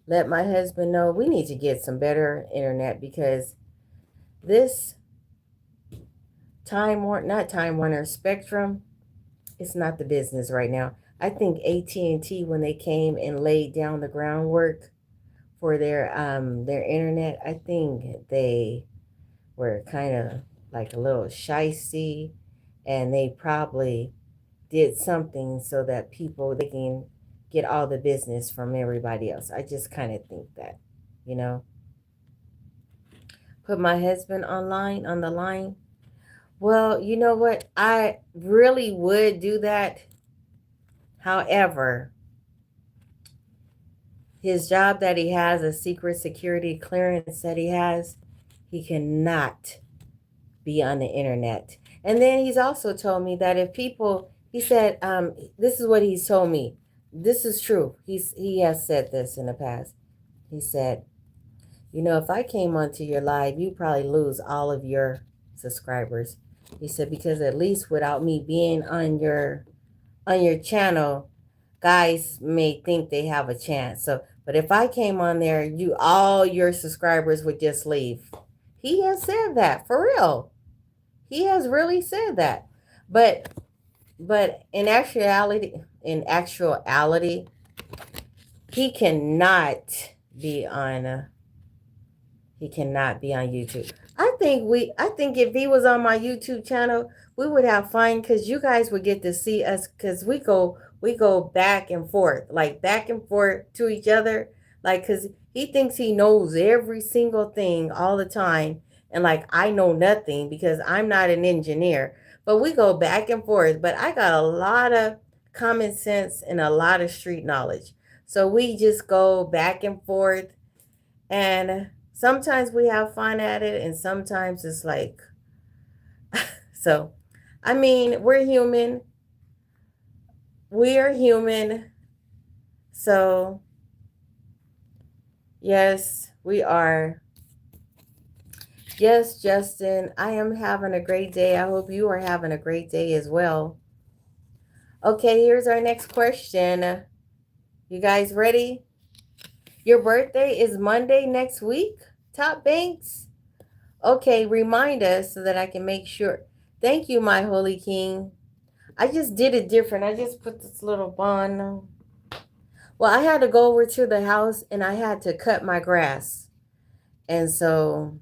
let my husband know we need to get some better internet because this not Time Warner Spectrum, it's not the business right now. I think AT&T, when they came and laid down the groundwork for their internet, I think they were kind of like a little shysty, and they probably did something so that they can get all the business from everybody else. I just kind of think that, you know. Put my husband on the line. Well, you know what? I really would do that. However, his job that he has, a secret security clearance that he cannot be on the internet. And then he's also told me that he said, this is what he's told me. This is true. He has said this in the past. He said, if I came onto your live, you probably lose all of your subscribers. He said, because at least without me being on your channel, guys may think they have a chance. So, but if I came on there, all your subscribers would just leave. He has said that for real. He has really said that. But in actuality, he cannot be on he cannot be on YouTube. I think if he was on my YouTube channel, we would have fun because you guys would get to see us because we go back and forth, like back and forth to each other, like because he thinks he knows every single thing all the time, and like I know nothing because I'm not an engineer. But we go back and forth. But I got a lot of common sense and a lot of street knowledge. So we just go back and forth. And sometimes we have fun at it. And sometimes it's like, so, I mean, we're human. We are human. So, yes, we are. Yes, Justin, I am having a great day. I hope you are having a great day as well. Okay, here's our next question. You guys ready? Your birthday is Monday next week? Top Banks? Okay, remind us so that I can make sure. Thank you, my holy king. I just did it different. I just put this little bun. Well, I had to go over to the house and I had to cut my grass. And so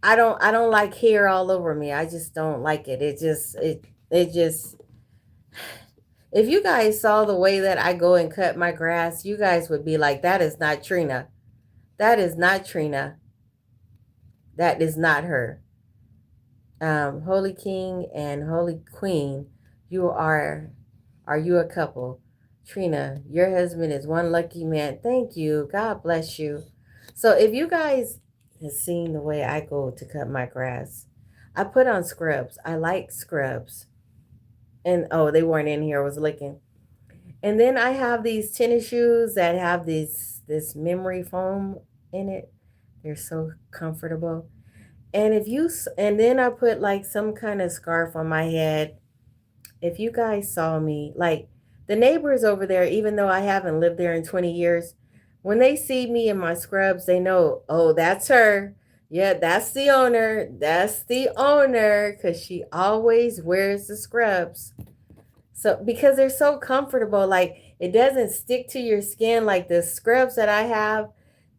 I don't like hair all over me. I just don't like it. It just if you guys saw the way that I go and cut my grass, you guys would be like, that is not Trina. That is not Trina. That is not her. Holy King and Holy Queen, you are you a couple? Trina, your husband is one lucky man. Thank you. God bless you. So if you guys have seen the way I go to cut my grass, I put on scrubs. I like scrubs. And oh, they weren't in here. I was looking. And then I have these tennis shoes that have this memory foam in it. They're so comfortable. And then I put like some kind of scarf on my head. If you guys saw me, like the neighbors over there, even though I haven't lived there in 20 years, when they see me in my scrubs, they know, oh, that's her. Yeah, that's the owner. That's the owner, because she always wears the scrubs. So because they're so comfortable, like it doesn't stick to your skin like the scrubs that I have.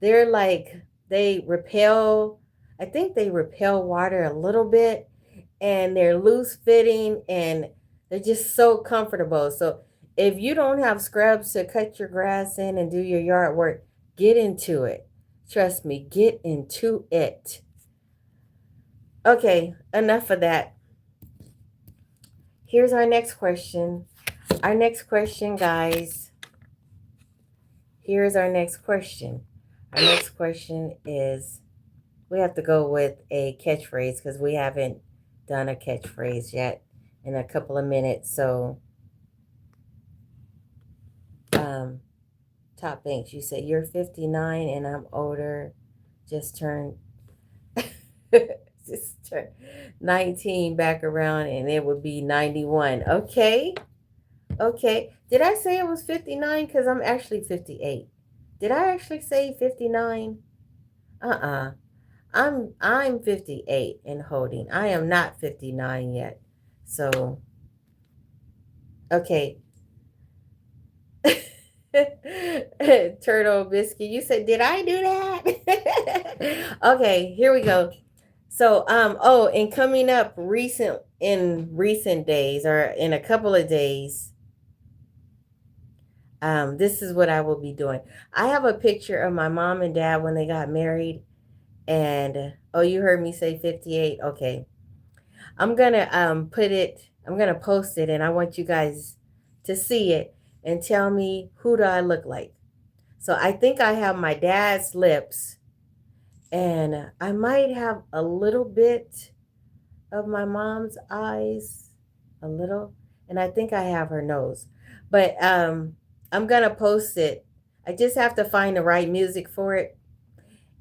They're like they repel, I think they repel water a little bit, and they're loose fitting and they're just so comfortable. So if you don't have scrubs to cut your grass in and do your yard work, get into it. Trust me, get into it. Okay, enough of that. Here's our next question. Our next question, guys. Here's our next question. Our next question is we have to go with a catchphrase because we haven't done a catchphrase yet in a couple of minutes. So, Top Banks, you say you're 59 and I'm older. Just turned just turned 19 back around and it would be 91. Okay. Okay. Did I say it was 59? Because I'm actually 58. Did I actually say 59? Uh-uh. I'm 58 and holding. I am not 59 yet. So okay. Turtle biscuit. You said, did I do that? Okay, here we go. So oh, and coming up in recent days or in a couple of days, this is what I will be doing. I have a picture of my mom and dad when they got married. And oh, you heard me say 58. Okay. I'm going to I'm going to post it and I want you guys to see it and tell me, who do I look like? So I think I have my dad's lips and I might have a little bit of my mom's eyes, a little, and I think I have her nose. But I'm going to post it. I just have to find the right music for it.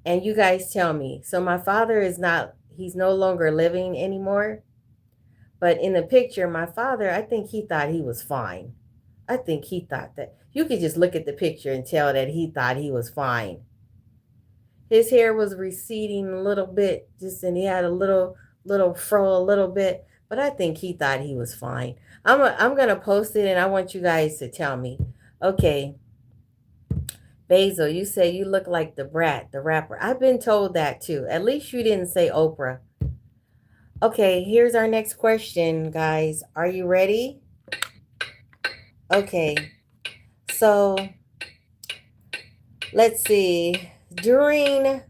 And you guys tell me. So my father he's no longer living anymore. But in the picture, my father, I think he thought he was fine. I think he thought that. You could just look at the picture and tell that he thought he was fine. His hair was receding a little bit, and he had a little fro a little bit. But I think he thought he was fine. I'm going to post it and I want you guys to tell me. Okay. Basil, you say you look like the Brat, the rapper. I've been told that too. At least you didn't say Oprah. Okay, here's our next question, guys. Are you ready? Okay. So, let's see. During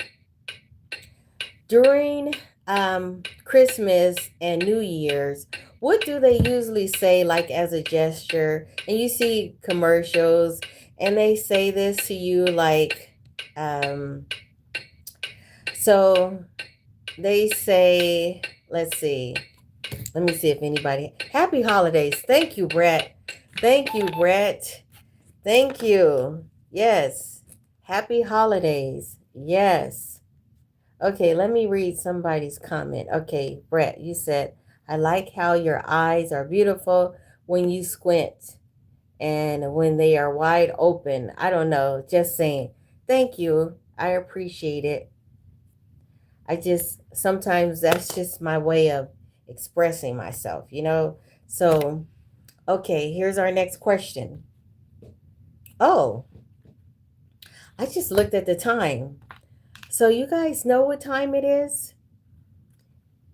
Christmas and New Year's, what do they usually say like as a gesture? And you see commercials And they say this to you like, um, so they say, let's see. Let me see if anybody. Happy holidays. Thank you, Brett. Thank you, Brett. Thank you. Yes. Happy holidays. Yes. Okay, let me read somebody's comment. Okay, Brett, you said, I like how your eyes are beautiful when you squint and when they are wide open. I don't know, just saying. Thank you. I appreciate it. I just, sometimes that's just my way of expressing myself. So, okay, here's our next question. Oh, I just looked at the time. So, you guys know what time it is?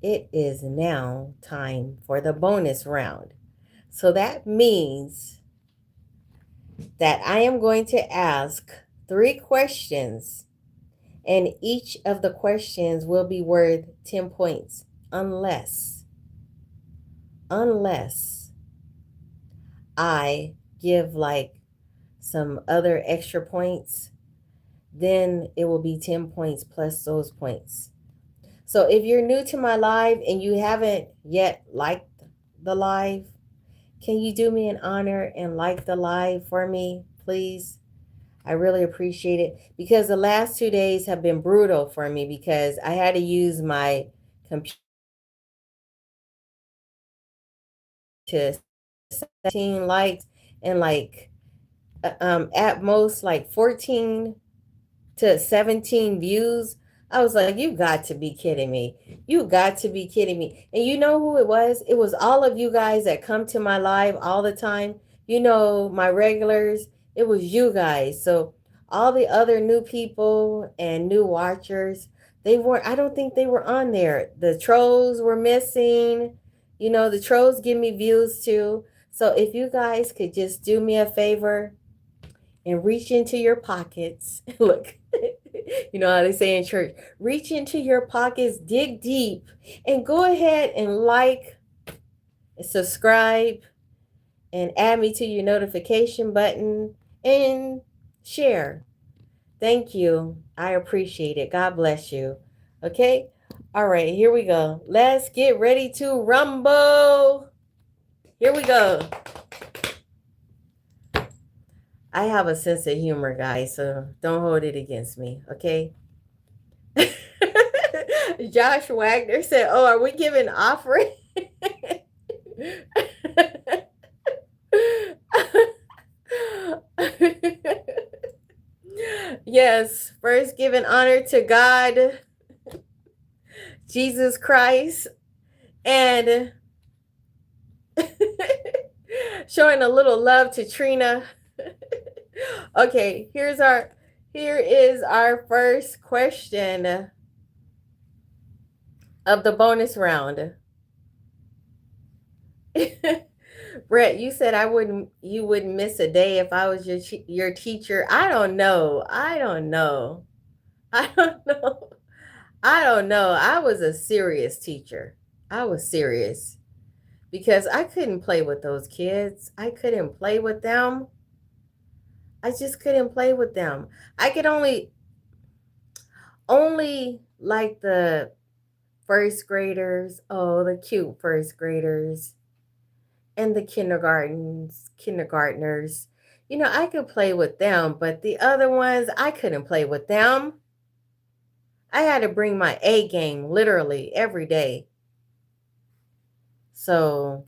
It is now time for the bonus round. So, that means that I am going to ask 3 questions, and each of the questions will be worth 10 points unless I give like some other extra points, then it will be 10 points plus those points. So if you're new to my live and you haven't yet liked the live, can you do me an honor and like the live for me, please? I really appreciate it because the last 2 days have been brutal for me because I had to use my computer to 17 likes and like at most like 14 to 17 views. I was like, you got to be kidding me. You got to be kidding me. And you know who it was? It was all of you guys that come to my live all the time. My regulars. It was you guys. So all the other new people and new watchers, I don't think they were on there. The trolls were missing. The trolls give me views too. So if you guys could just do me a favor and reach into your pockets. Look, you know how they say in church, reach into your pockets, dig deep, and go ahead and like, subscribe, and add me to your notification button and share. Thank you. I appreciate it. God bless you. Okay? All right, here we go. Let's get ready to rumble. Here we go. I have a sense of humor, guys, so don't hold it against me, okay? Josh Wagner said, "Oh, are we giving offering?" Yes, first giving honor to God, Jesus Christ, and showing a little love to Trina. Okay, here is our first question of the bonus round. Brett, you said you wouldn't miss a day if I was your teacher. I don't know. I don't know. I don't know. I don't know. I was a serious teacher. I was serious because I couldn't play with those kids. I couldn't play with them. I just couldn't play with them. I could only like the first graders. Oh, the cute first graders and the kindergartners. I could play with them, but the other ones, I couldn't play with them. I had to bring my A game literally every day. So,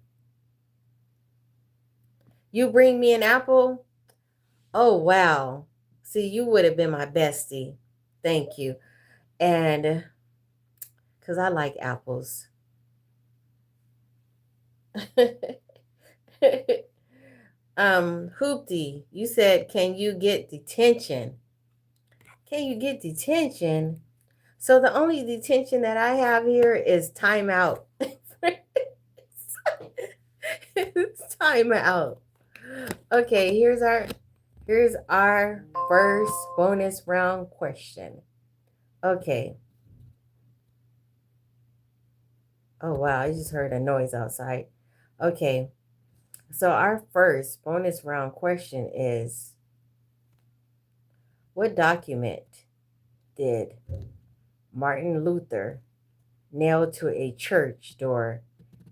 you bring me an apple? Oh, wow. See, you would have been my bestie. Thank you. And because I like apples. Hoopty, you said, can you get detention? Can you get detention? So the only detention that I have here is timeout. It's timeout. Okay, here's our first bonus round question. Okay. Oh wow, I just heard a noise outside. Okay. So our first bonus round question is, What document did Martin Luther nail to a church door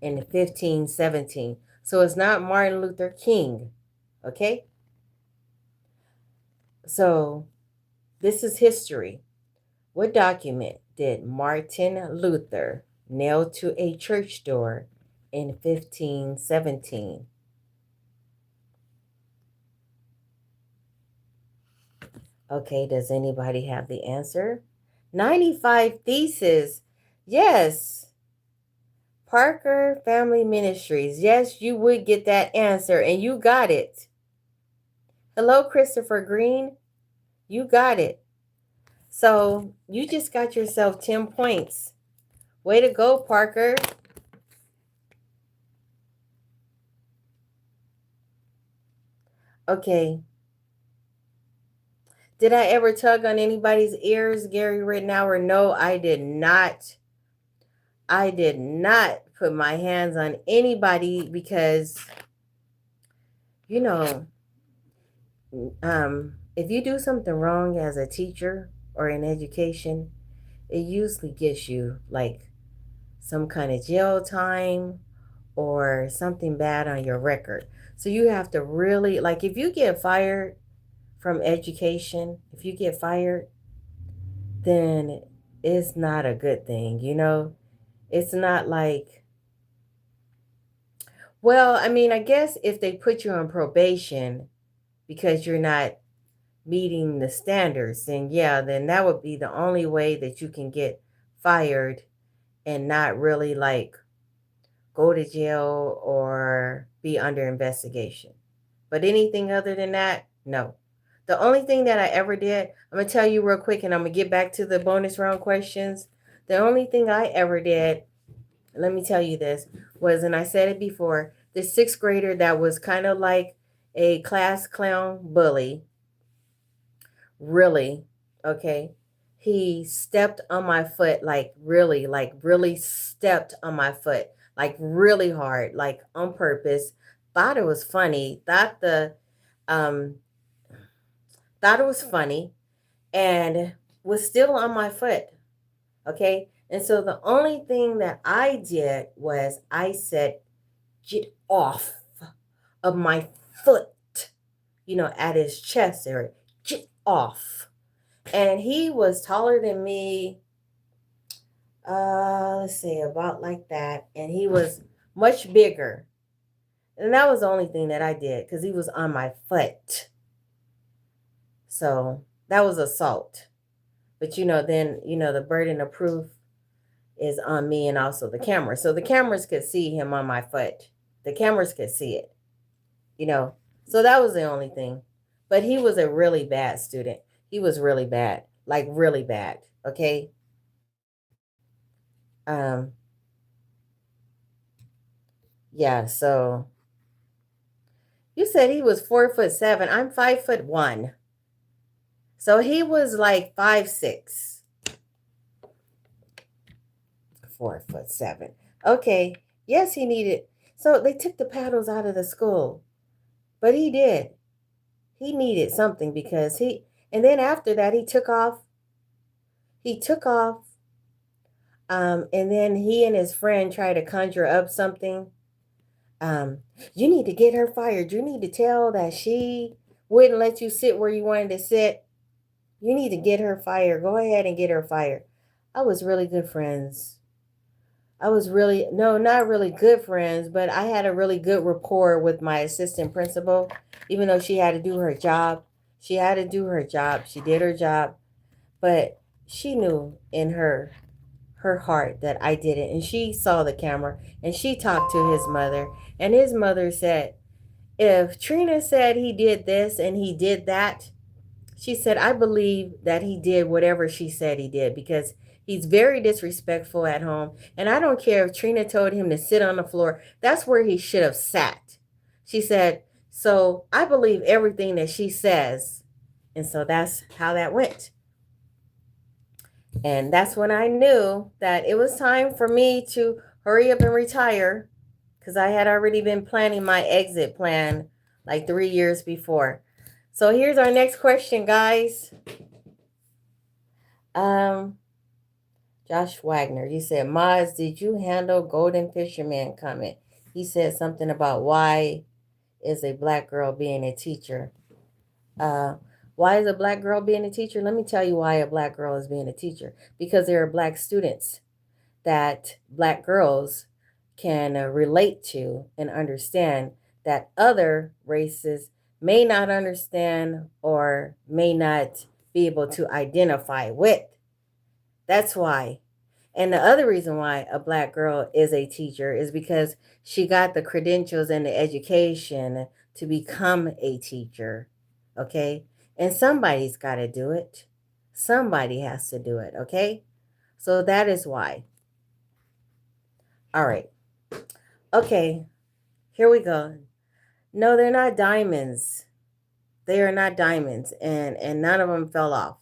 in 1517? So it's not Martin Luther King, okay? So this is history. What document did Martin Luther nail to a church door in 1517? Okay, does anybody have the answer? 95 Theses. Yes. Parker Family Ministries. Yes, you would get that answer, and you got it. Hello, Christopher Green. You got it. So you just got yourself 10 points. Way to go, Parker. Okay. Did I ever tug on anybody's ears, Gary Rittenhour? No, I did not. I did not put my hands on anybody because, you know, if you do something wrong as a teacher or in education, it usually gets you like some kind of jail time or something bad on your record. So you have to really, like, if you get fired from education, if you get fired, then it's not a good thing, you know? It's not like, well, I mean, I guess if they put you on probation because you're not meeting the standards, then yeah, then that would be the only way that you can get fired and not really like go to jail or be under investigation. But anything other than that, no. The only thing that I ever did, I'm going to tell you real quick and I'm going to get back to the bonus round questions. The only thing I ever did, let me tell you this, was, and I said it before, the sixth grader that was kind of like a class clown bully, really, okay, he stepped on my foot, like really stepped on my foot, like really hard, like on purpose. Thought it was funny, um thought it was funny, and was still on my foot, okay? And so the only thing that I did was I said, get off of my foot, at his chest area. Get off. And he was taller than me, let's see, about like that. And he was much bigger. And that was the only thing that I did because he was on my foot. So that was assault. But then, the burden of proof is on me and also the camera. So the cameras could see him on my foot. The cameras could see it, you know. So that was the only thing. But he was a really bad student. He was really bad, like really bad. Okay. Um, yeah, so you said he was 4'7". I'm 5'1". So he was like 5'6". 4'7". Okay. Yes, he needed. So they took the paddles out of the school. But he did. He needed something because and then after that he took off. He took off. And then he and his friend tried to conjure up something. Um, you need to get her fired. You need to tell that she wouldn't let you sit where you wanted to sit. You need to get her fired. Go ahead and get her fired. I was really good friends. I was really, no, not really good friends, but I had a really good rapport with my assistant principal, even though she had to do her job. She had to do her job. She did her job, but she knew in her heart that I did it. And she saw the camera and she talked to his mother. And his mother said, if Trina said he did this and he did that, she said, I believe that he did whatever she said he did because he's very disrespectful at home. And I don't care if Trina told him to sit on the floor. That's where he should have sat. She said, so I believe everything that she says. And so that's how that went. And that's when I knew that it was time for me to hurry up and retire because I had already been planning my exit plan like 3 years before. So here's our next question, guys. Um, Josh Wagner, you said, Maz, did you handle Golden Fisherman comment? He said something about why is a black girl being a teacher. Uh, why is a black girl being a teacher? Let me tell you why a black girl is being a teacher. Because there are black students that black girls can relate to and understand that other races may not understand or may not be able to identify with. That's why. And the other reason why a black girl is a teacher is because she got the credentials and the education to become a teacher. Okay? And somebody's got to do it. Somebody has to do it. Okay? So that is why. All right. Okay. Here we go. No, they're not diamonds. They are not diamonds. And none of them fell off.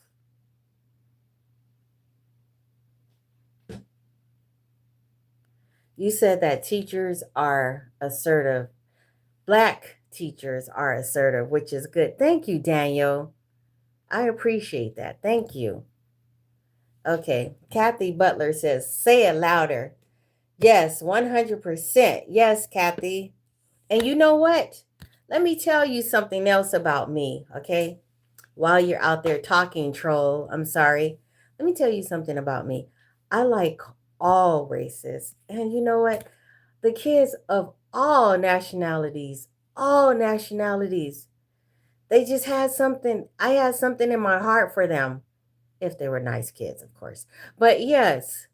You said that teachers are assertive. Black teachers are assertive, which is good. Thank you, Daniel. I appreciate that. Thank you. Okay. Kathy Butler says, say it louder. Yes, 100%. Yes, Kathy. And you know what? Let me tell you something else about me, okay? While you're out there talking, troll, I'm sorry. Let me tell you something about me. I like all races. And you know what? The kids of all nationalities, they just had something. I had something in my heart for them. If they were nice kids, of course. But yes,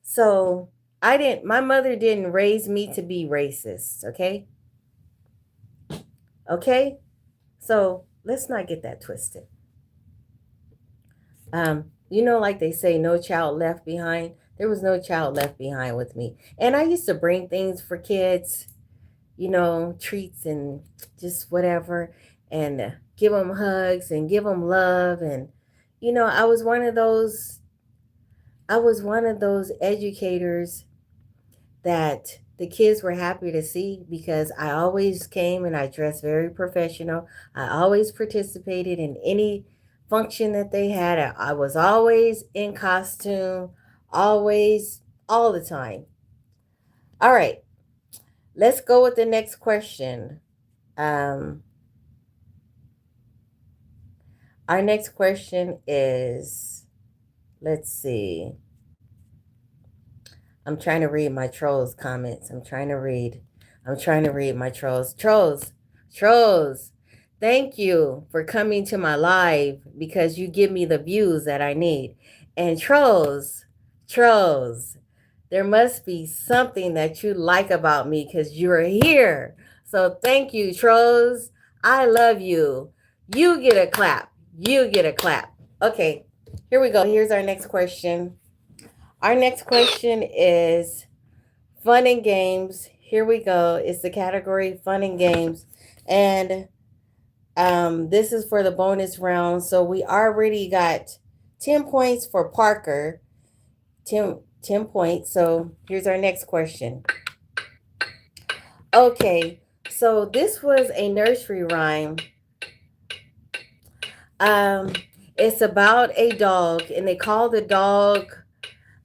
so my mother didn't raise me to be racist, okay? Okay? So let's not get that twisted. Like they say, no child left behind. There was no child left behind with me. And I used to bring things for kids, treats and just whatever, and give them hugs and give them love. And, I was one of those educators that the kids were happy to see because I always came and I dressed very professional. I always participated in any function that they had. I was always in costume, always, all the time. All right, let's go with the next question. Um, our next question is, let's see. I'm trying to read my trolls comments. I'm trying to read my trolls. Trolls. Thank you for coming to my live because you give me the views that I need. And trolls, there must be something that you like about me because you're here. So thank you, trolls. I love you. You get a clap. You get a clap. Okay, here we go. Here's our next question. Our next question is fun and games. Here we go. It's the category fun and games. And this is for the bonus round. So we already got 10 points for Parker. 10 points. So here's our next question. Okay. So this was a nursery rhyme. It's about a dog, and they call the dog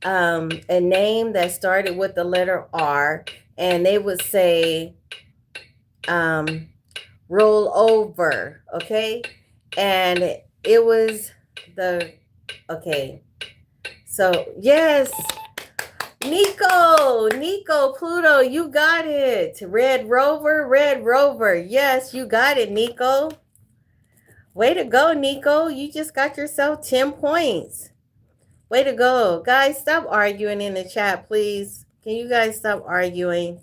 a name that started with the letter R, and they would say roll over, okay? And it was okay. So, yes, Nico, Pluto, you got it. Red Rover. Yes, you got it, Nico. Way to go, Nico. You just got yourself 10 points. Way to go. Guys, stop arguing in the chat, please. Can you guys stop arguing?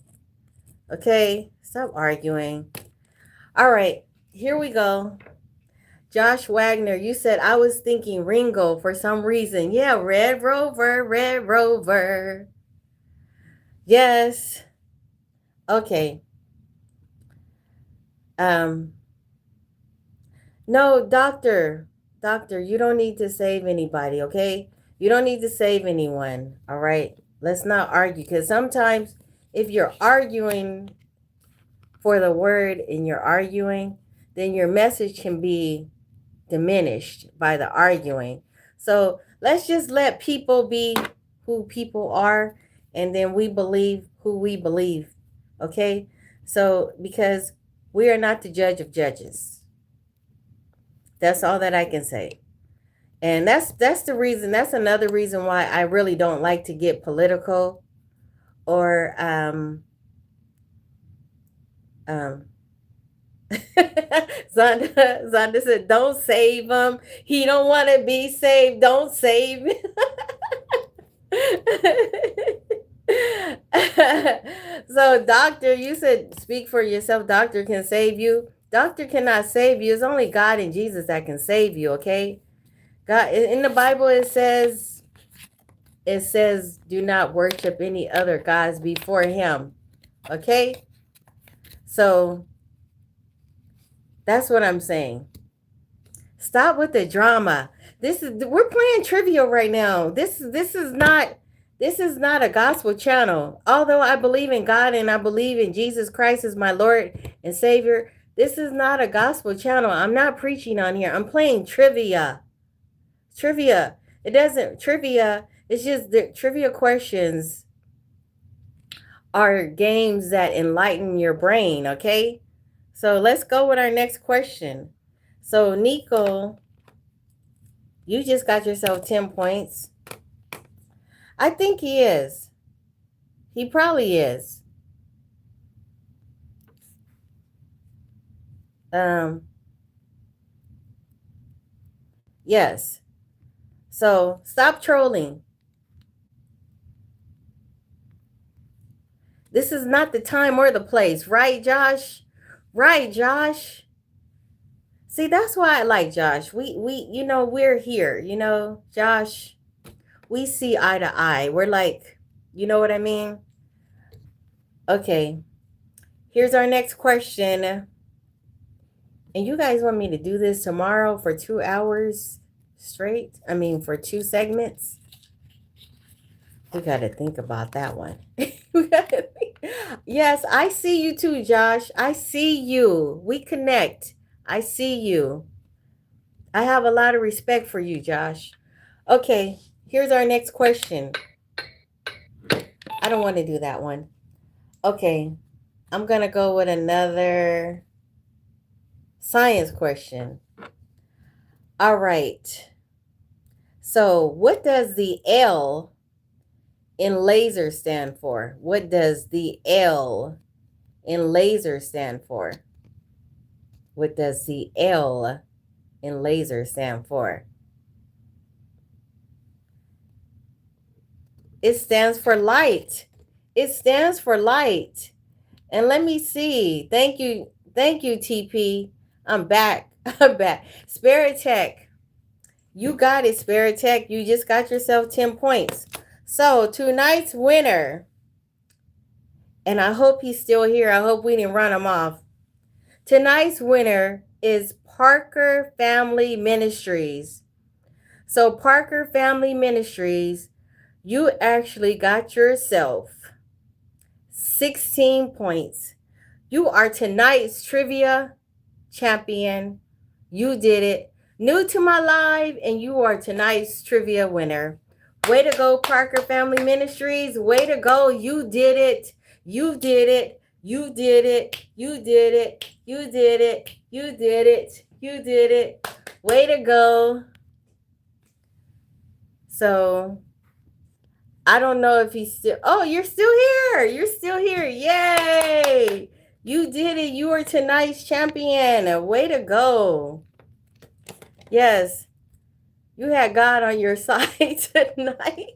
Okay, stop arguing. All right, here we go. Josh Wagner, you said I was thinking Ringo for some reason. Yeah, Red Rover. Yes. Okay. No, doctor, you don't need to save anybody, okay? You don't need to save anyone, all right? Let's not argue because sometimes if you're arguing for the word and you're arguing, then your message can be diminished by the arguing. So let's just let people be who people are, and then we believe who we believe. Okay? So, because we are not the judge of judges. That's all that I can say. And that's the reason, that's another reason why I really don't like to get political or um Zonda said, "Don't save him. He don't want to be saved. Don't save him." So, doctor, you said speak for yourself. Doctor can save you. Doctor cannot save you. It's only God and Jesus that can save you. Okay, God in the Bible it says, "Do not worship any other gods before Him." Okay, so that's what I'm saying. Stop with the drama. We're playing trivia right now. This is not a gospel channel. Although I believe in God and I believe in Jesus Christ as my Lord and Savior, this is not a gospel channel. I'm not preaching on here. I'm playing trivia. Trivia. It doesn't trivia. It's just the trivia questions are games that enlighten your brain, okay? So let's go with our next question. So Nico, you just got yourself 10 points. I think he is. He probably is. Yes. So stop trolling. This is not the time or the place, right, Josh? Right, Josh. See, that's why I like Josh. We're here, Josh. We see eye to eye. We're like, you know what I mean? Okay. Here's our next question. And you guys want me to do this tomorrow for 2 hours straight? I mean, for 2 segments? We got to think about that one. Yes, I see you too, Josh. I see you. We connect. I see you. I have a lot of respect for you, Josh. Okay, here's our next question. I don't want to do that one. Okay, I'm going to go with another science question. All right. So, what does the L in laser stand for? What does the L in laser stand for? What does the L in laser stand for? It stands for light. It stands for light. And let me see. Thank you. Thank you, TP. I'm back. I'm back. Spirit Tech. You got it, Spirit Tech. You just got yourself 10 points. So tonight's winner, and I hope he's still here. I hope we didn't run him off. Tonight's winner is Parker Family Ministries. So Parker Family Ministries, you actually got yourself 16 points. You are tonight's trivia champion. You did it. New to my live, and you are tonight's trivia winner. Way to go, Parker Family Ministries. Way to go. You did it. You did it. You did it. You did it. You did it. You did it. You did it. Way to go. So, I don't know if he's still... Oh, you're still here. You're still here. Yay. You did it. You are tonight's champion. Way to go. Yes. You had God on your side tonight.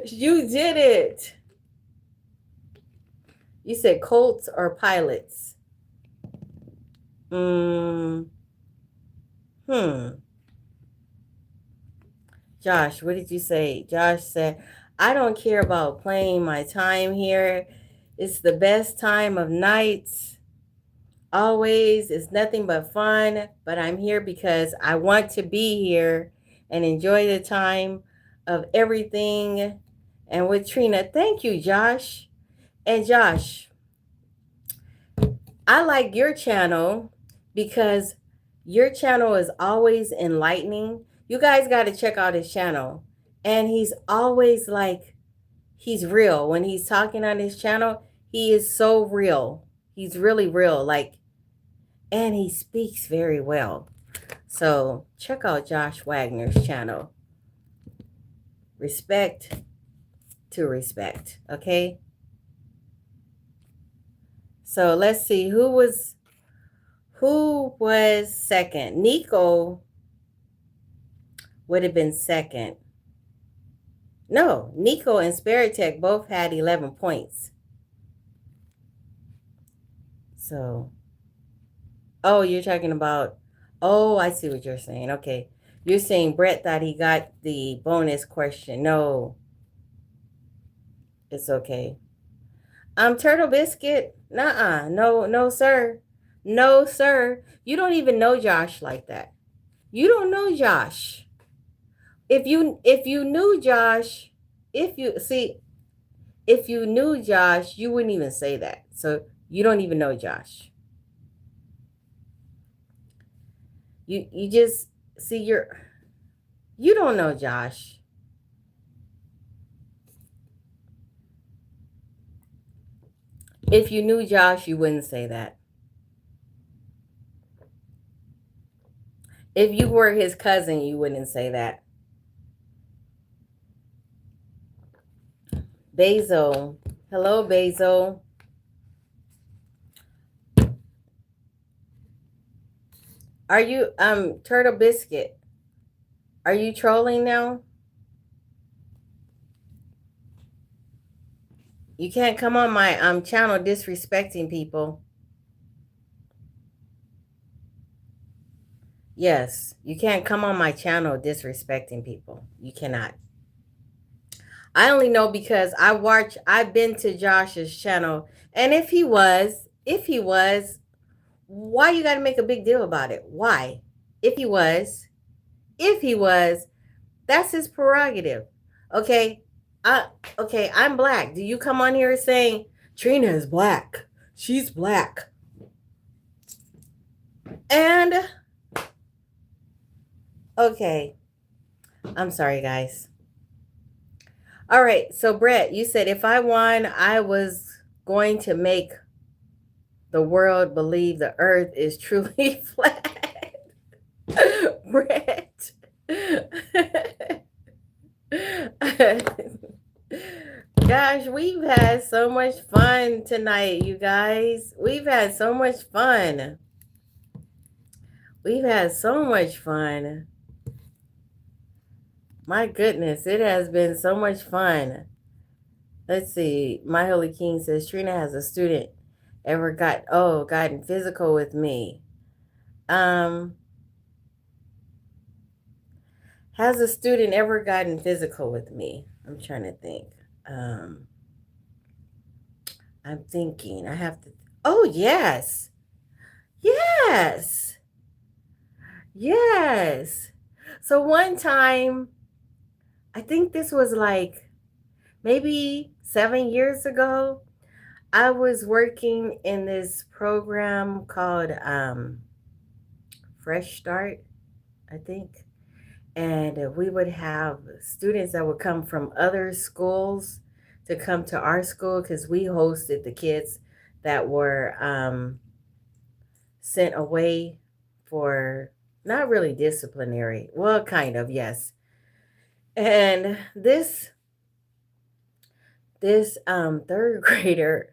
You did it. You said Colts or pilots? Josh, what did you say? Josh said, I don't care about playing my time here. It's the best time of nights. Always, it's nothing but fun, but I'm here because I want to be here and enjoy the time of everything. And with Trina, thank you, Josh. And Josh, I like your channel because your channel is always enlightening. You guys got to check out his channel. And he's always like, he's real. When he's talking on his channel, he is so real. He's really real. Like, and he speaks very well. So check out Josh Wagner's channel. Respect to respect. Okay. So let's see who was second. Nico would have been second. No, Nico and Spiritek both had 11 points. So, oh, you're talking about, oh, I see what you're saying. Okay. You're saying Brett thought he got the bonus question. No, it's okay. Turtle Biscuit, nuh-uh. No, no, sir. No, sir. You don't even know Josh like that. You don't know Josh. If you knew Josh, if you knew Josh, you wouldn't even say that. So you don't even know Josh. You just see you don't know Josh. If you knew Josh, you wouldn't say that. If you were his cousin, you wouldn't say that. Basil. Hello, Basil. Are you Turtle Biscuit? Are you trolling now? You can't come on my channel disrespecting people. Yes, you can't come on my channel disrespecting people. You cannot. I only know because I've been to Josh's channel, and if he was, why you got to make a big deal about it? Why? If he was, if he was, that's his prerogative. Okay? Okay, I'm black. Do you come on here saying Trina is black? She's black. And okay. I'm sorry, guys. All right. So, Brett, you said if I won, I was going to make the world believe the earth is truly flat. Brett. Gosh, we've had so much fun tonight, you guys. We've had so much fun. We've had so much fun. My goodness, it has been so much fun. Let's see. My Holy King says Trina has a student ever gotten physical with me. Um has a student ever gotten physical with me? I'm trying to think. Um I'm thinking. I have to Oh, yes. Yes. Yes. So one time, I think this was like maybe 7 years ago, I was working in this program called Fresh Start, I think. And we would have students that would come from other schools to come to our school because we hosted the kids that were sent away for not really disciplinary. Well, kind of, yes. And this third grader,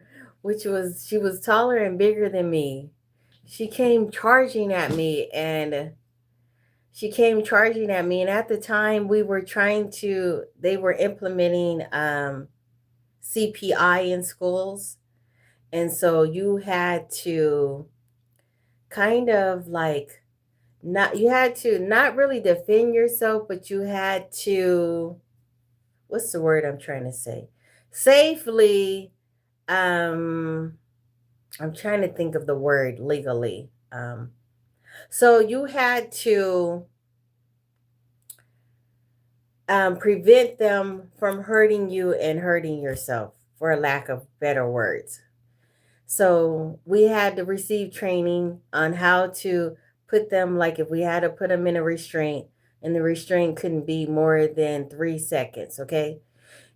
she was taller and bigger than me. She came charging at me and at the time they were implementing CPI in schools. And so you had to kind of like you had to not really defend yourself, but you had to, what's the word I'm trying to say? Safely, I'm trying to think of the word legally. So you had to prevent them from hurting you and hurting yourself, for a lack of better words. So we had to receive training on how to put them, like if we had to put them in a restraint, and the restraint couldn't be more than 3 seconds, okay?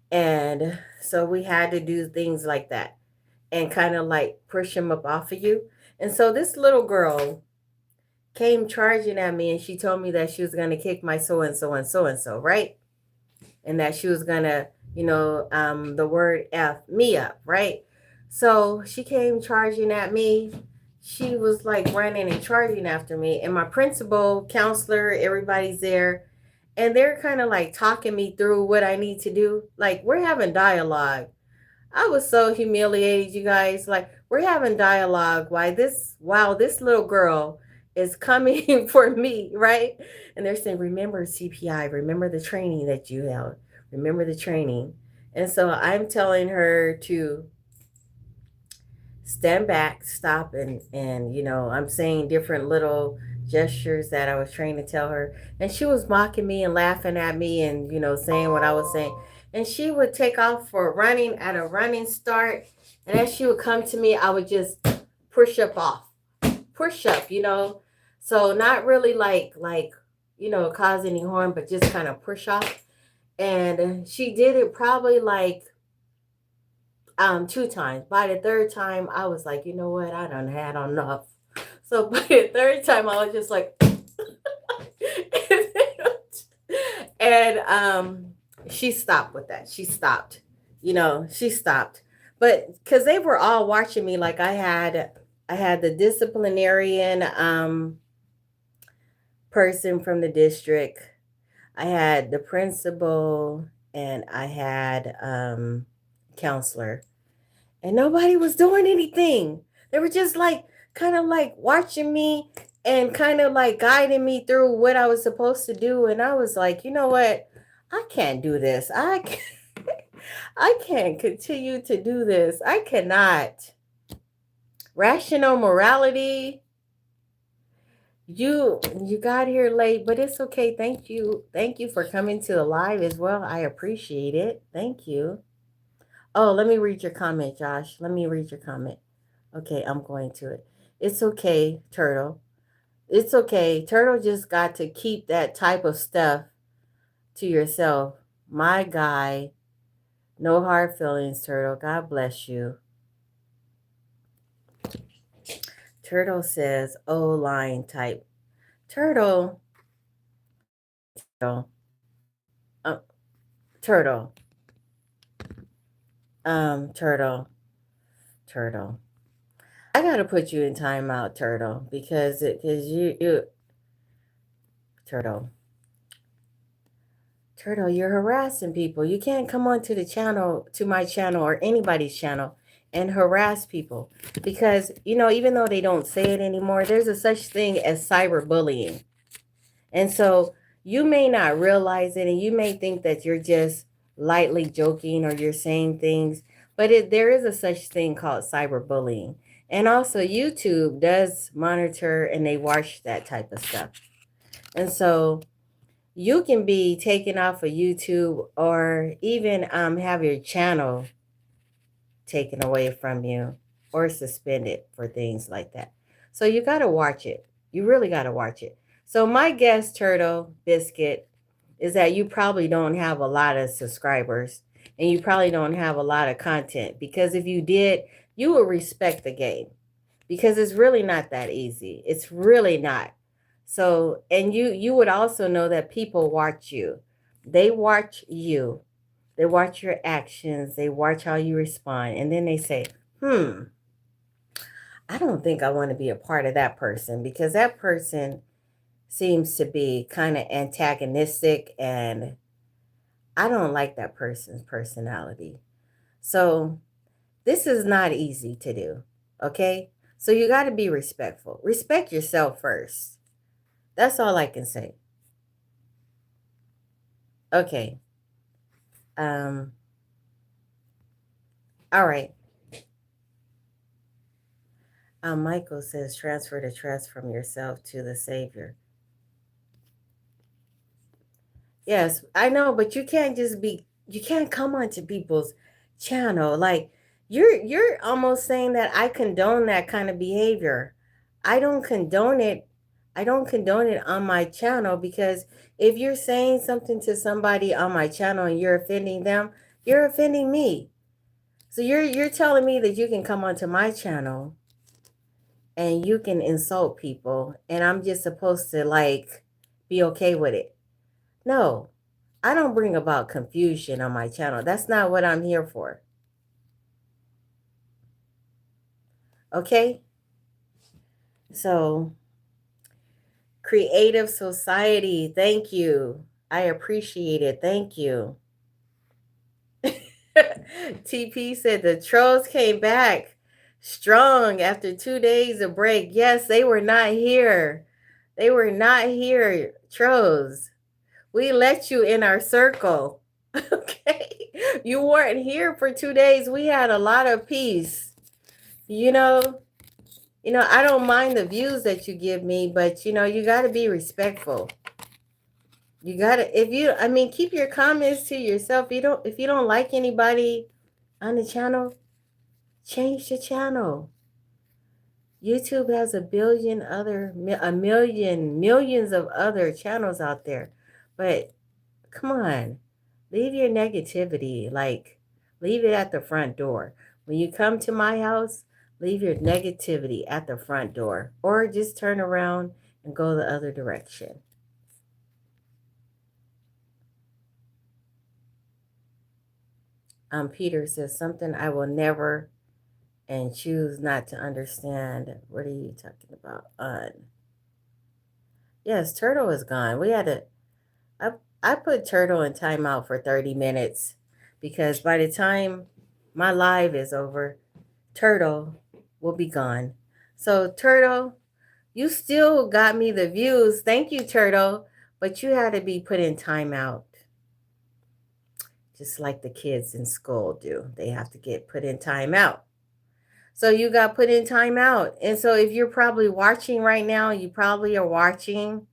And so we had to do things like that and kind of like push them up off of you. And so this little girl came charging at me and she told me that she was going to kick my so and so and so and so, right? And that she was going to, the word F me up, right? So she came charging at me. She was like running and charging after me. And my principal, counselor, everybody's there. And they're kind of like talking me through what I need to do. Like we're having dialogue. I was so humiliated, you guys. Like we're having dialogue while this little girl is coming for me, right? And they're saying, remember CPI, remember the training that you held, remember the training. And so I'm telling her to stand back, stop, and I'm saying different little gestures that I was trying to tell her, and she was mocking me and laughing at me, and saying what I was saying, and she would take off for running at a running start, and as she would come to me, I would just push up off, push up, so not really like cause any harm, but just kind of push off, and she did it probably like 2 times. By the third time, I was like, you know what? I done had enough. So by the third time, I was just like, and she stopped with that. She stopped. She stopped. But because they were all watching me, like I had the disciplinarian person from the district. I had the principal, and I had counselor, and nobody was doing anything. They were just like kind of like watching me and kind of like guiding me through what I was supposed to do. And I was like, you know what? I can't do this. I can't continue to do this. I cannot. Rational morality. You got here late, but it's okay. Thank you. Thank you for coming to the live as well. I appreciate it. Thank you. Oh, let me read your comment, Josh. Let me read your comment. Okay, I'm going to it. It's okay, Turtle. It's okay. Turtle just got to keep that type of stuff to yourself. My guy. No hard feelings, Turtle. God bless you. Turtle says, oh, line type. Turtle. Turtle. Uh, Turtle. Turtle. Turtle. I gotta put you in timeout, Turtle, because you Turtle. Turtle, you're harassing people. You can't come onto the channel, to my channel or anybody's channel, and harass people because even though they don't say it anymore, there's a such thing as cyberbullying, and so you may not realize it, and you may think that you're just lightly joking or you're saying things, but there is a such thing called cyberbullying, and also YouTube does monitor and they watch that type of stuff, and so you can be taken off of YouTube or even have your channel taken away from you or suspended for things like that. So you got to watch it. You really got to watch it. So my guess, Turtle Biscuit, is that you probably don't have a lot of subscribers and you probably don't have a lot of content, because if you did, you would respect the game, because it's really not that easy. It's really not. So, and you would also know that people watch you. They watch you. They watch your actions. They watch how you respond. And then they say, I don't think I want to be a part of that person, because that person seems to be kind of antagonistic and I don't like that person's personality. So this is not easy to do. Okay? So you got to be respectful. Respect yourself first. That's all I can say. Okay. All right. Michael says transfer the trust from yourself to the Savior. Yes, I know, but you can't come onto people's channel. Like, You're almost saying that I condone that kind of behavior. I don't condone it. I don't condone it on my channel, because if you're saying something to somebody on my channel and you're offending them, you're offending me. So you're telling me that you can come onto my channel and you can insult people and I'm just supposed to like be okay with it. No. I don't bring about confusion on my channel. That's not what I'm here for. Okay? So, Creative Society, thank you. I appreciate it. Thank you. TP said the trolls came back strong after 2 days of break. Yes, they were not here. They were not here, trolls. We let you in our circle. Okay. You weren't here for 2 days. We had a lot of peace. You know, I don't mind the views that you give me, but you got to be respectful. You got to, keep your comments to yourself. If you don't like anybody on the channel, change the channel. YouTube has millions of other channels out there. But come on, leave your negativity, like leave it at the front door. When you come to my house, leave your negativity at the front door, or just turn around and go the other direction. Peter says something I will never and choose not to understand. What are you talking about? Yes, Turtle is gone. I put Turtle in timeout for 30 minutes because by the time my live is over, Turtle will be gone. So, Turtle, you still got me the views. Thank you, Turtle. But you had to be put in timeout. Just like the kids in school do. They have to get put in timeout. So you got put in timeout. And so if you're probably watching right now, you probably are watching.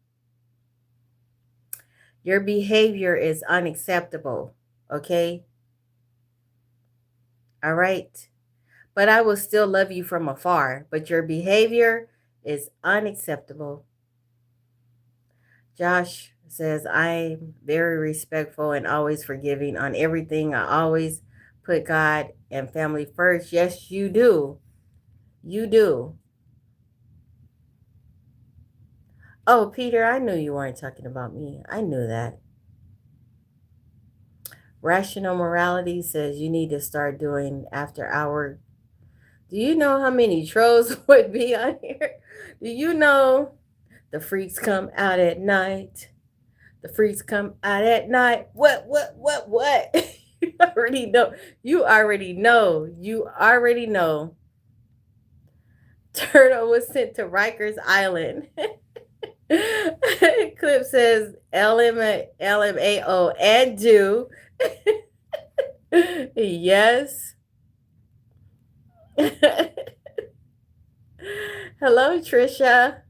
Your behavior is unacceptable. Okay? All right? But I will still love you from afar. But your behavior is unacceptable. Josh says, I'm very respectful and always forgiving on everything. I always put God and family first. Yes, you do. You do. Oh, Peter, I knew you weren't talking about me. I knew that. Rational Morality says you need to start doing after hour. Do you know how many trolls would be on here? Do you know the freaks come out at night? The freaks come out at night. What? You already know. You already know. You already know. Turtle was sent to Rikers Island. Clip says LMAO and do. Yes. Hello, Trisha.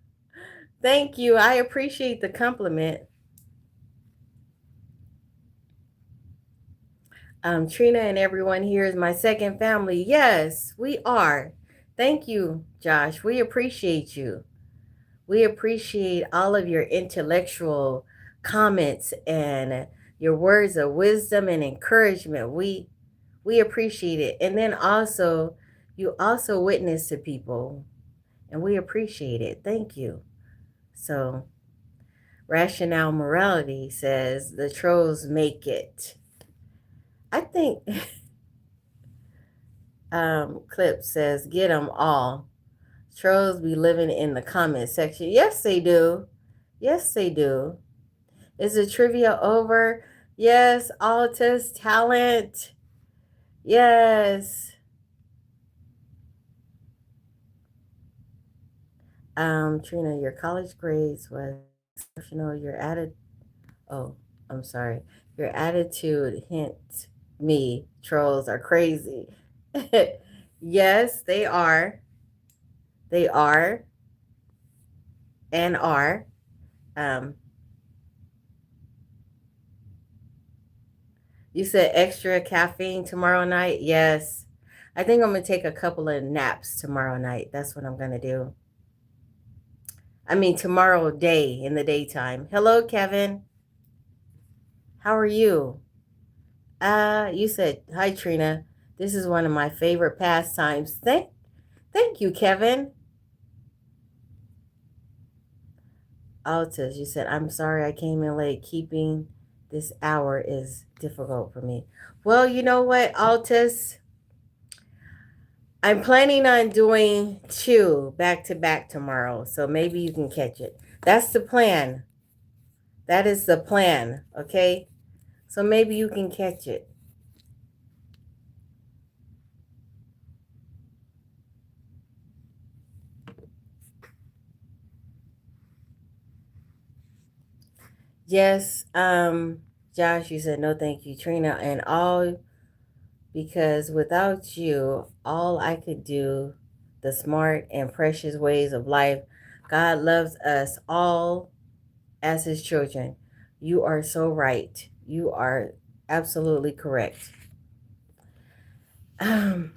Thank you. I appreciate the compliment. Trina and everyone here is my second family. Yes, we are. Thank you, Josh. We appreciate you. We appreciate all of your intellectual comments and your words of wisdom and encouragement. We appreciate it. And then also, you also witness to people, and we appreciate it. Thank you. So, Rationale Morality says the trolls make it. I think Clip says get them all. Trolls be living in the comment section. Yes, they do. Yes, they do. Is the trivia over? Yes, Altus talent. Yes. Trina, your college grades was exceptional. Your attitude. Oh, I'm sorry. Your attitude hint me trolls are crazy. Yes, they are. They are and are. Um, you said extra caffeine tomorrow night? Yes. I think I'm going to take a couple of naps tomorrow night. That's what I'm going to do. I mean, tomorrow day in the daytime. Hello, Kevin. How are you? You said, hi, Trina. This is one of my favorite pastimes. Thank you, Kevin. Altus, you said, I'm sorry I came in late. Keeping this hour is difficult for me. Well, you know what, Altus? I'm planning on doing 2 back to back tomorrow. So maybe you can catch it. That's the plan. That is the plan. Okay. So maybe you can catch it. Yes, Josh, you said no thank you, Trina, and all because without you, all I could do, the smart and precious ways of life. God loves us all as his children. You are so right. You are absolutely correct. Um,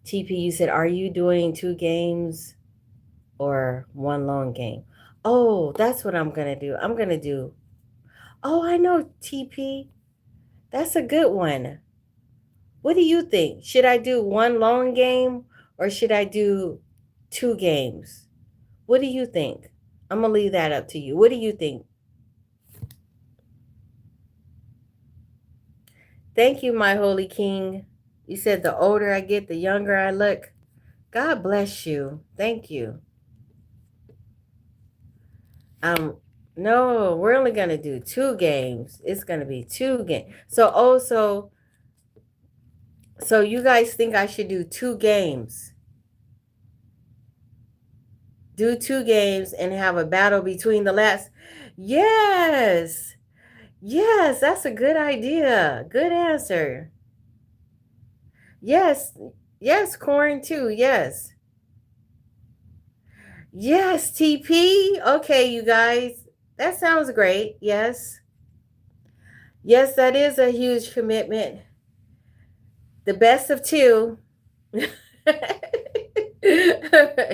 TP, you said, are you doing 2 games or 1 long game? Oh, that's what I'm gonna do. I'm gonna do. Oh, I know, TP. That's a good one. What do you think? Should I do 1 long game or should I do 2 games? What do you think? I'm going to leave that up to you. What do you think? Thank you, my holy king. You said the older I get, the younger I look. God bless you. Thank you. Um, no, we're only going to do 2 games. It's going to be 2 games. So you guys think I should do 2 games? Do 2 games and have a battle between the last. Yes. Yes, that's a good idea. Good answer. Yes. Yes, corn too. Yes. Yes, TP. Okay, you guys. That sounds great. Yes. Yes, that is a huge commitment. The best of 2.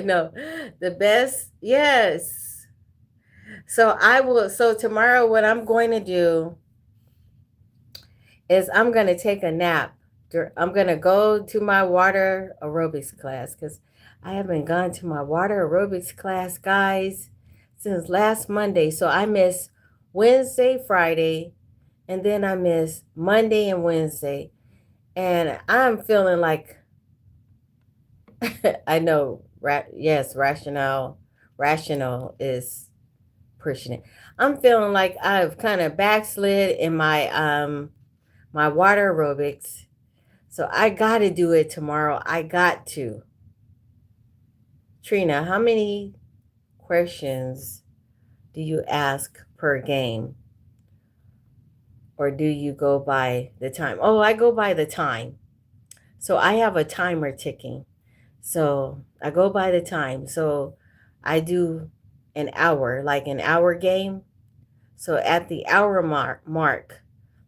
No. The best. Yes. So tomorrow what I'm going to do is I'm going to take a nap. I'm going to go to my water aerobics class because I haven't gone to my water aerobics class, guys, since last Monday. So I miss Wednesday, Friday, and then I miss Monday and Wednesday. And I'm feeling like, I know, yes, rational is pushing it. I'm feeling like I've kind of backslid in my water aerobics. So I got to do it tomorrow. I got to. Trina, how many questions do you ask per game? Or do you go by the time? Oh, I go by the time. So I have a timer ticking. So I go by the time. So I do an hour, like an hour game. So at the hour mark,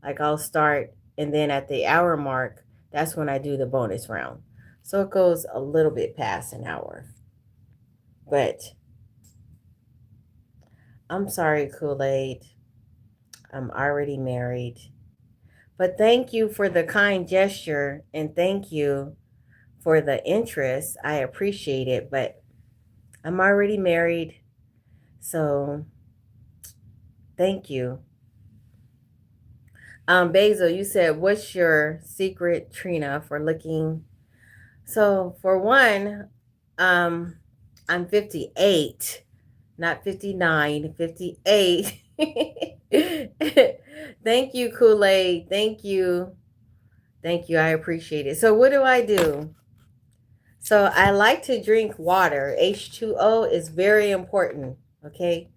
like I'll start, and then at the hour mark, that's when I do the bonus round. So it goes a little bit past an hour. But I'm sorry, Kool-Aid. I'm already married. But thank you for the kind gesture and thank you for the interest. I appreciate it, but I'm already married. So thank you. Basil, you said, what's your secret, Trina, for looking? So for one, I'm 58, not 59, 58. Thank you, Kool-Aid. Thank you. Thank you. I appreciate it. So what do I do? So I like to drink water. H2O is very important. Okay.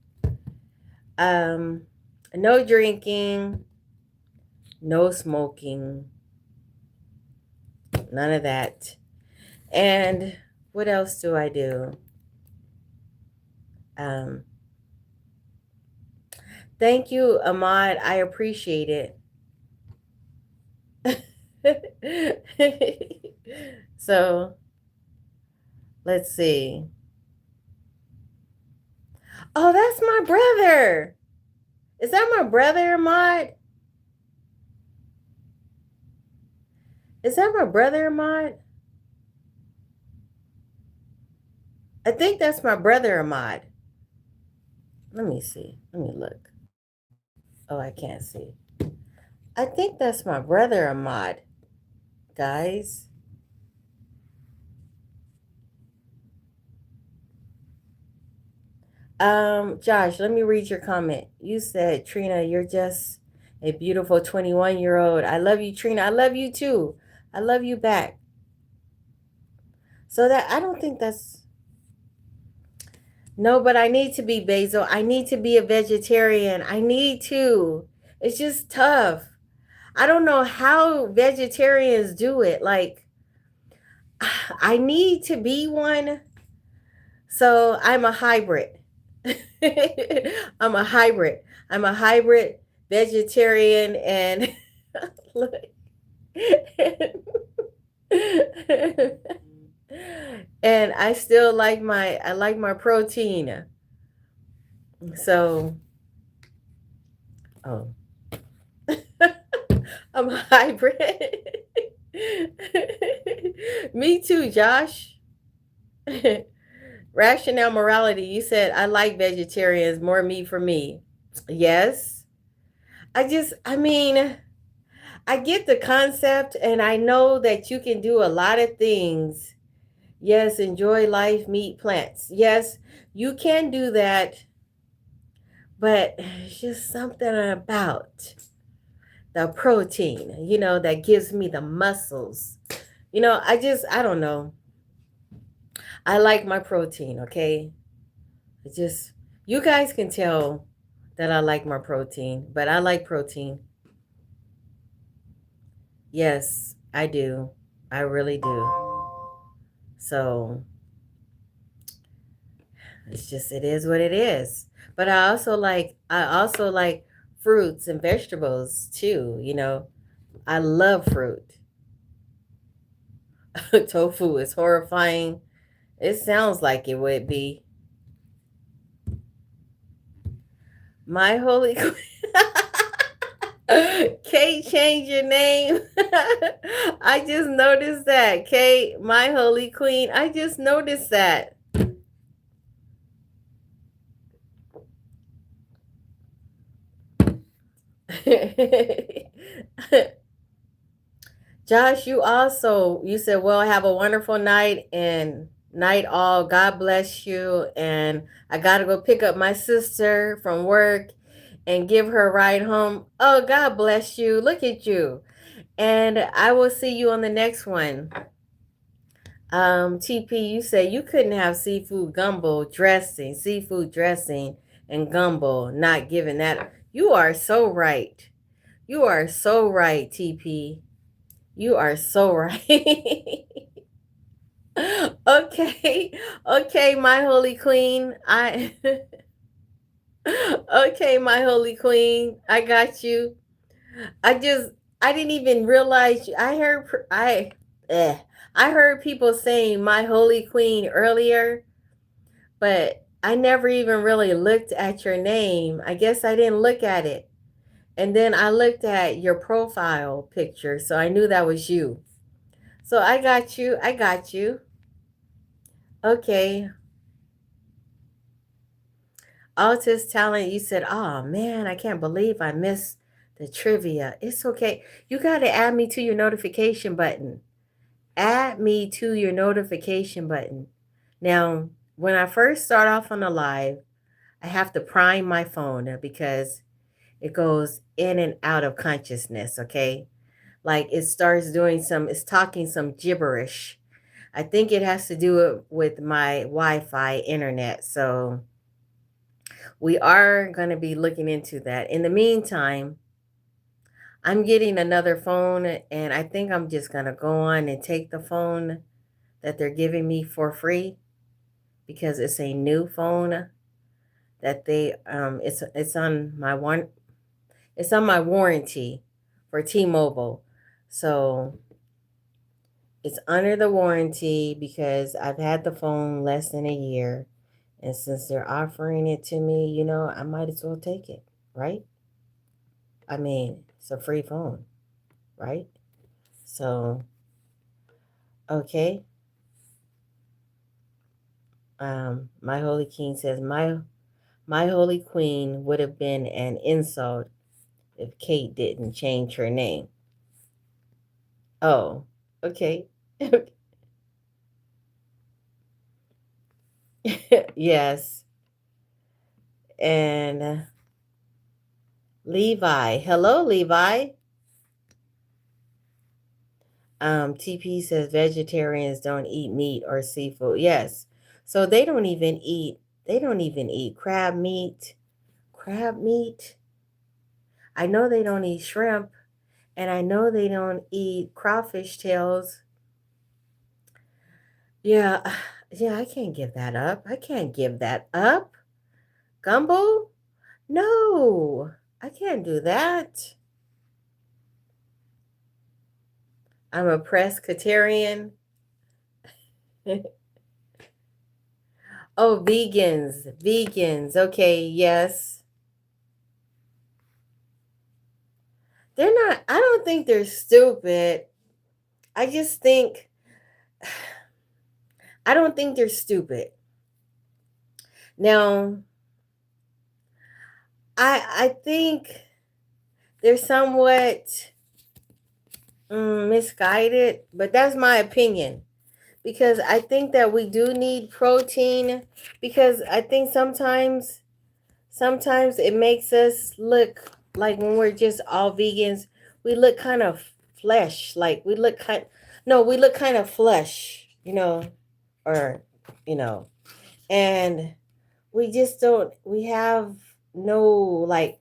No drinking, no smoking, none of that. And what else do I do? Um, Thank you, Ahmad. I appreciate it. So let's see. Oh, that's my brother. Is that my brother, Ahmad? Is that my brother, Ahmad? I think that's my brother, Ahmad. Let me see. Let me look. Oh, I can't see. I think that's my brother, Ahmad, guys. Josh, let me read your comment. You said, Trina, you're just a beautiful 21-year-old. I love you, Trina. I love you too. I love you back. So that I don't think that's no, but I need to be basil. I need to be a vegetarian. I need to. It's just tough. I don't know how vegetarians do it. Like, I need to be one. So I'm a hybrid. I'm a hybrid. I'm a hybrid vegetarian and look. And I still like my protein. So, oh, I'm a hybrid. Me too, Josh. Rationale morality. You said I like vegetarians, more meat for me. Yes. I mean, I get the concept and I know that you can do a lot of things. Yes, enjoy life, meat, plants. Yes, you can do that, but it's just something about the protein, that gives me the muscles. I don't know. I like my protein, okay? It just, you guys can tell that I like my protein, but I like protein. Yes, I do. I really do. So it is what it is. But I also like fruits and vegetables too, I love fruit. Tofu is horrifying. It sounds like it would be. My holy queen. Kate, change your name. I just noticed that. Kate, my holy queen. I just noticed that. Josh, you said, well, have a wonderful night and night all. God bless you. And I got to go pick up my sister from work and give her a ride home. Oh, God bless you. Look at you. And I will see you on the next one. TP, you said you couldn't have seafood dressing and gumbo, not giving that. You are so right. You are so right, TP. You are so right. Okay. Okay, my holy queen. Okay, my holy queen. I got you. I just I didn't even realize eh, I heard people saying my holy queen earlier, but I never even really looked at your name. I guess I didn't look at it. And then I looked at your profile picture, so I knew that was you. So I got you. I got you. Okay. Altus talent, you said, oh man, I can't believe I missed the trivia. It's okay. You got to add me to your notification button. Add me to your notification button. Now, when I first start off on the live, I have to prime my phone because it goes in and out of consciousness, okay? Like it's talking some gibberish. I think it has to do with my Wi-Fi internet. So we are going to be looking into that. In the meantime, I'm getting another phone and I think I'm just going to go on and take the phone that they're giving me for free because it's a new phone that it's on my warranty for T-Mobile. So it's under the warranty because I've had the phone less than a year. And since they're offering it to me, I might as well take it, right? I mean, it's a free phone, right? So, okay. My Holy King says, my Holy Queen would have been an insult if Kate didn't change her name. Oh, okay. Yes. And Levi. Hello, Levi. TP says vegetarians don't eat meat or seafood. Yes. So they don't even eat crab meat. Crab meat. I know they don't eat shrimp, and I know they don't eat crawfish tails. Yeah. Yeah, I can't give that up. I can't give that up. Gumbo? No. I can't do that. I'm a pescatarian. Oh, vegans. Vegans. Okay, yes. They're not, I don't think they're stupid. I just think, I don't think they're stupid. Now, I think they're somewhat misguided, but that's my opinion. Because I think that we do need protein, because I think sometimes it makes us look like, when we're just all vegans, we look kind of flesh, like we look kind of flesh, or you know and we just don't, we have no, like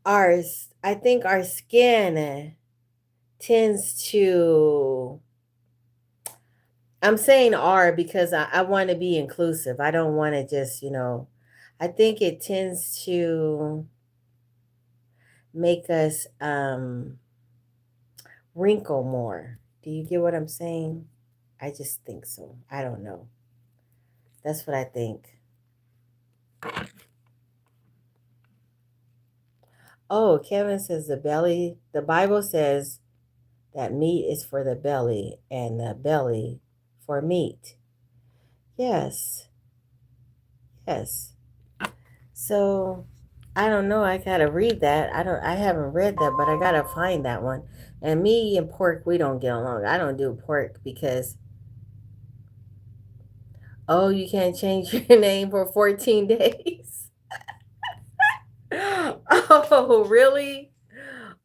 I think our skin tends to, I'm saying R because I want to be inclusive. I don't want to just, I think it tends to make us wrinkle more. Do you get what I'm saying? I just think so. I don't know. That's what I think. Oh, Kevin says the Bible says that meat is for the belly and the belly for meat. Yes. Yes. So I don't know. I gotta read that. I haven't read that, but I gotta find that one. And me and pork, we don't get along. I don't do pork because, oh, you can't change your name for 14 days. Oh, really?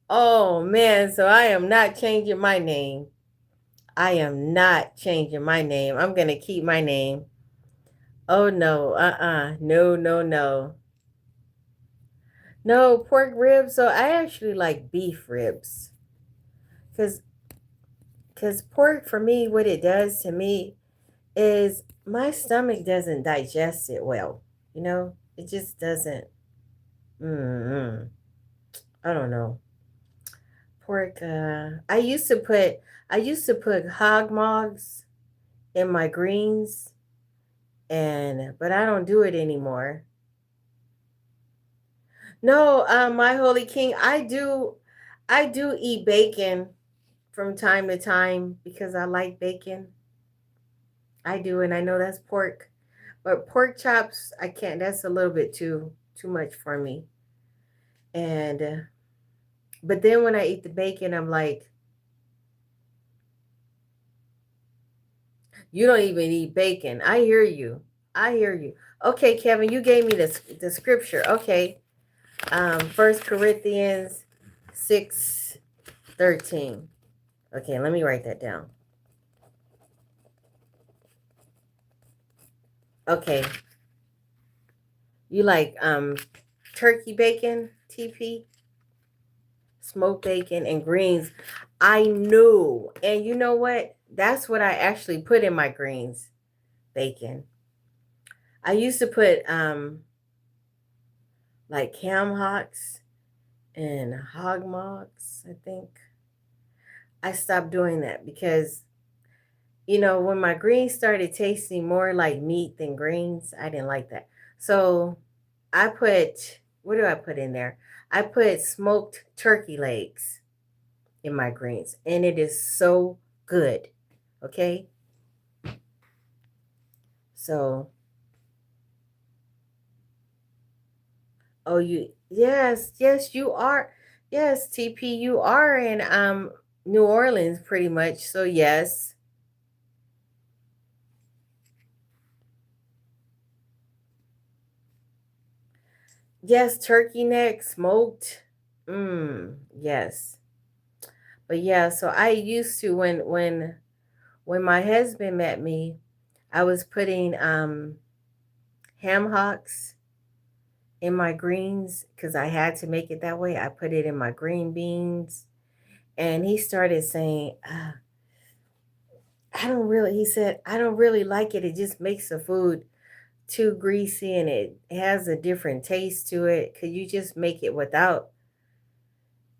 Oh man, so I am not changing my name. I am not changing my name. I'm gonna keep my name. Oh no, no, no, no. No, pork ribs. So I actually like beef ribs. Cause Cause pork for me, what it does to me is my stomach doesn't digest it well. It just doesn't. Mm-mm. I don't know. Pork. I used to put hog mogs in my greens, but I don't do it anymore. No, my holy king, I do eat bacon from time to time because I like bacon. I do, and I know that's pork. But pork chops, I can't. That's a little bit too much for me. And but then when I eat the bacon, I'm like, you don't even eat bacon. I hear you. I hear you. Okay, Kevin, you gave me the scripture. Okay, 1 Corinthians 6:13. Okay, let me write that down. Okay, you like turkey bacon, TP, smoked bacon, and greens. I knew. And you know what? That's what I actually put in my greens, bacon. I used to put like ham hocks and hog mugs, I think. I stopped doing that because, when my greens started tasting more like meat than greens, I didn't like that. So I put, what do I put in there? I put smoked turkey legs in my greens, and it is so good. Okay. So, oh, yes, you are. Yes, TP, you are in New Orleans pretty much. So, yes. Yes, turkey neck smoked. Yes. But yeah, so I used to when my husband met me, I was putting ham hocks in my greens because I had to make it that way. I put it in my green beans, and he started saying, he said, I don't really like it. It just makes the food too greasy and it has a different taste to it. Could you just make it without?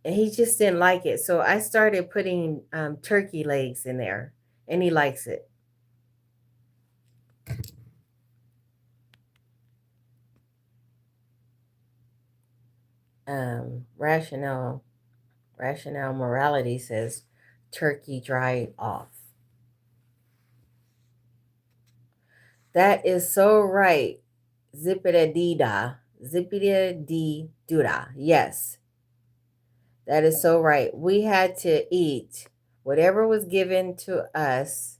And he just didn't like it. So I started putting turkey legs in there, and he likes it. Rationale morality says turkey dried off. That is so right. Zipida dee da. Zipida dee dooda. Yes, that is so right. We had to eat whatever was given to us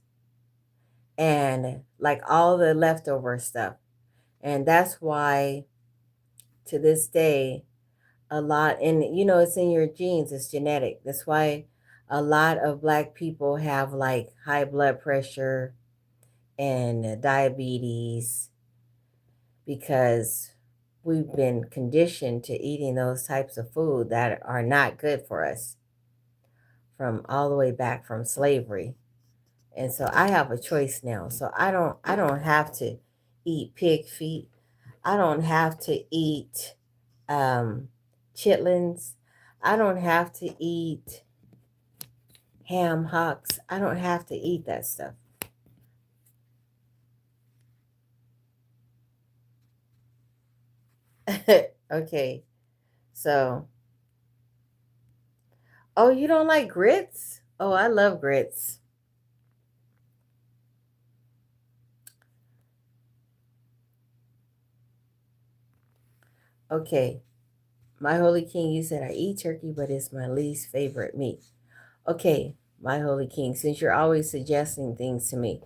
and like all the leftover stuff. And that's why to this day, a lot, and it's in your genes, it's genetic. That's why a lot of Black people have like high blood pressure and diabetes because we've been conditioned to eating those types of food that are not good for us from all the way back from slavery. And so I have a choice now. So I don't have to eat pig feet. I don't have to eat um chitlins. I don't have to eat ham hocks. I don't have to eat that stuff. Okay. So, oh, you don't like grits? Oh, I love grits. Okay. My Holy King, you said I eat turkey, but it's my least favorite meat. Okay, my Holy King, since you're always suggesting things to me,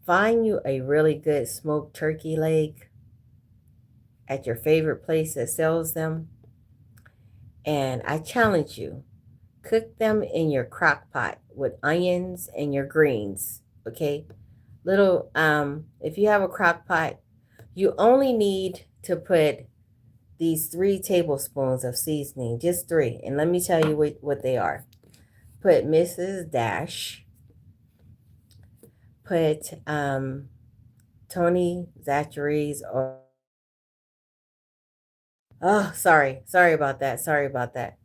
find you a really good smoked turkey leg at your favorite place that sells them. And I challenge you, cook them in your crock pot with onions and your greens. Okay. If you have a crock pot, you only need to put these 3 tablespoons of seasoning, just three. And let me tell you what they are. Put Mrs. Dash, put Tony Zachary's, or oh, sorry about that. Sorry about that.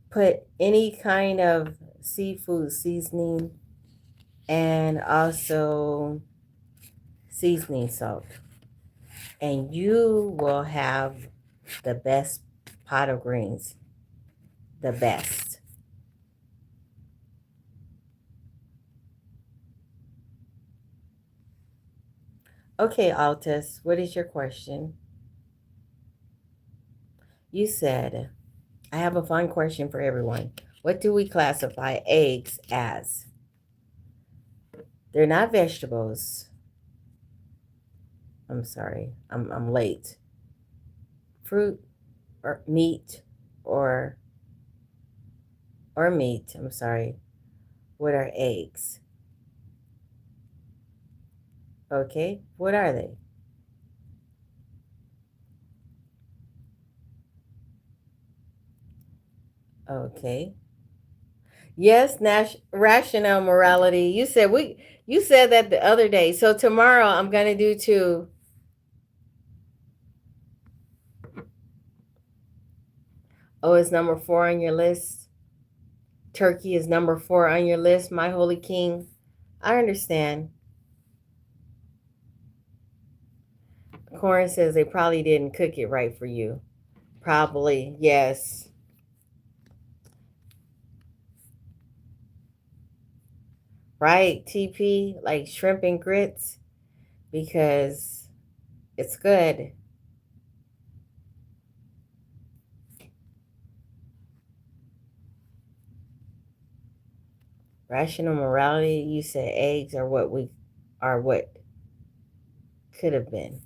Put any kind of seafood seasoning and also seasoning salt, and you will have the best pot of greens. The best. Okay, Altus, what is your question? You said, I have a fun question for everyone. What do we classify eggs as? They're not vegetables. I'm sorry, I'm late. Fruit or meat or meat. I'm sorry. What are eggs? Okay, what are they? Okay. Yes, rational morality. You said that the other day. So tomorrow I'm gonna do two. Oh, it's number 4 on your list. Turkey is number 4 on your list, my holy king. I understand. Corn says they probably didn't cook it right for you. Probably, yes. Right, TP, like shrimp and grits, because it's good. Rational morality, you said eggs are what could have been.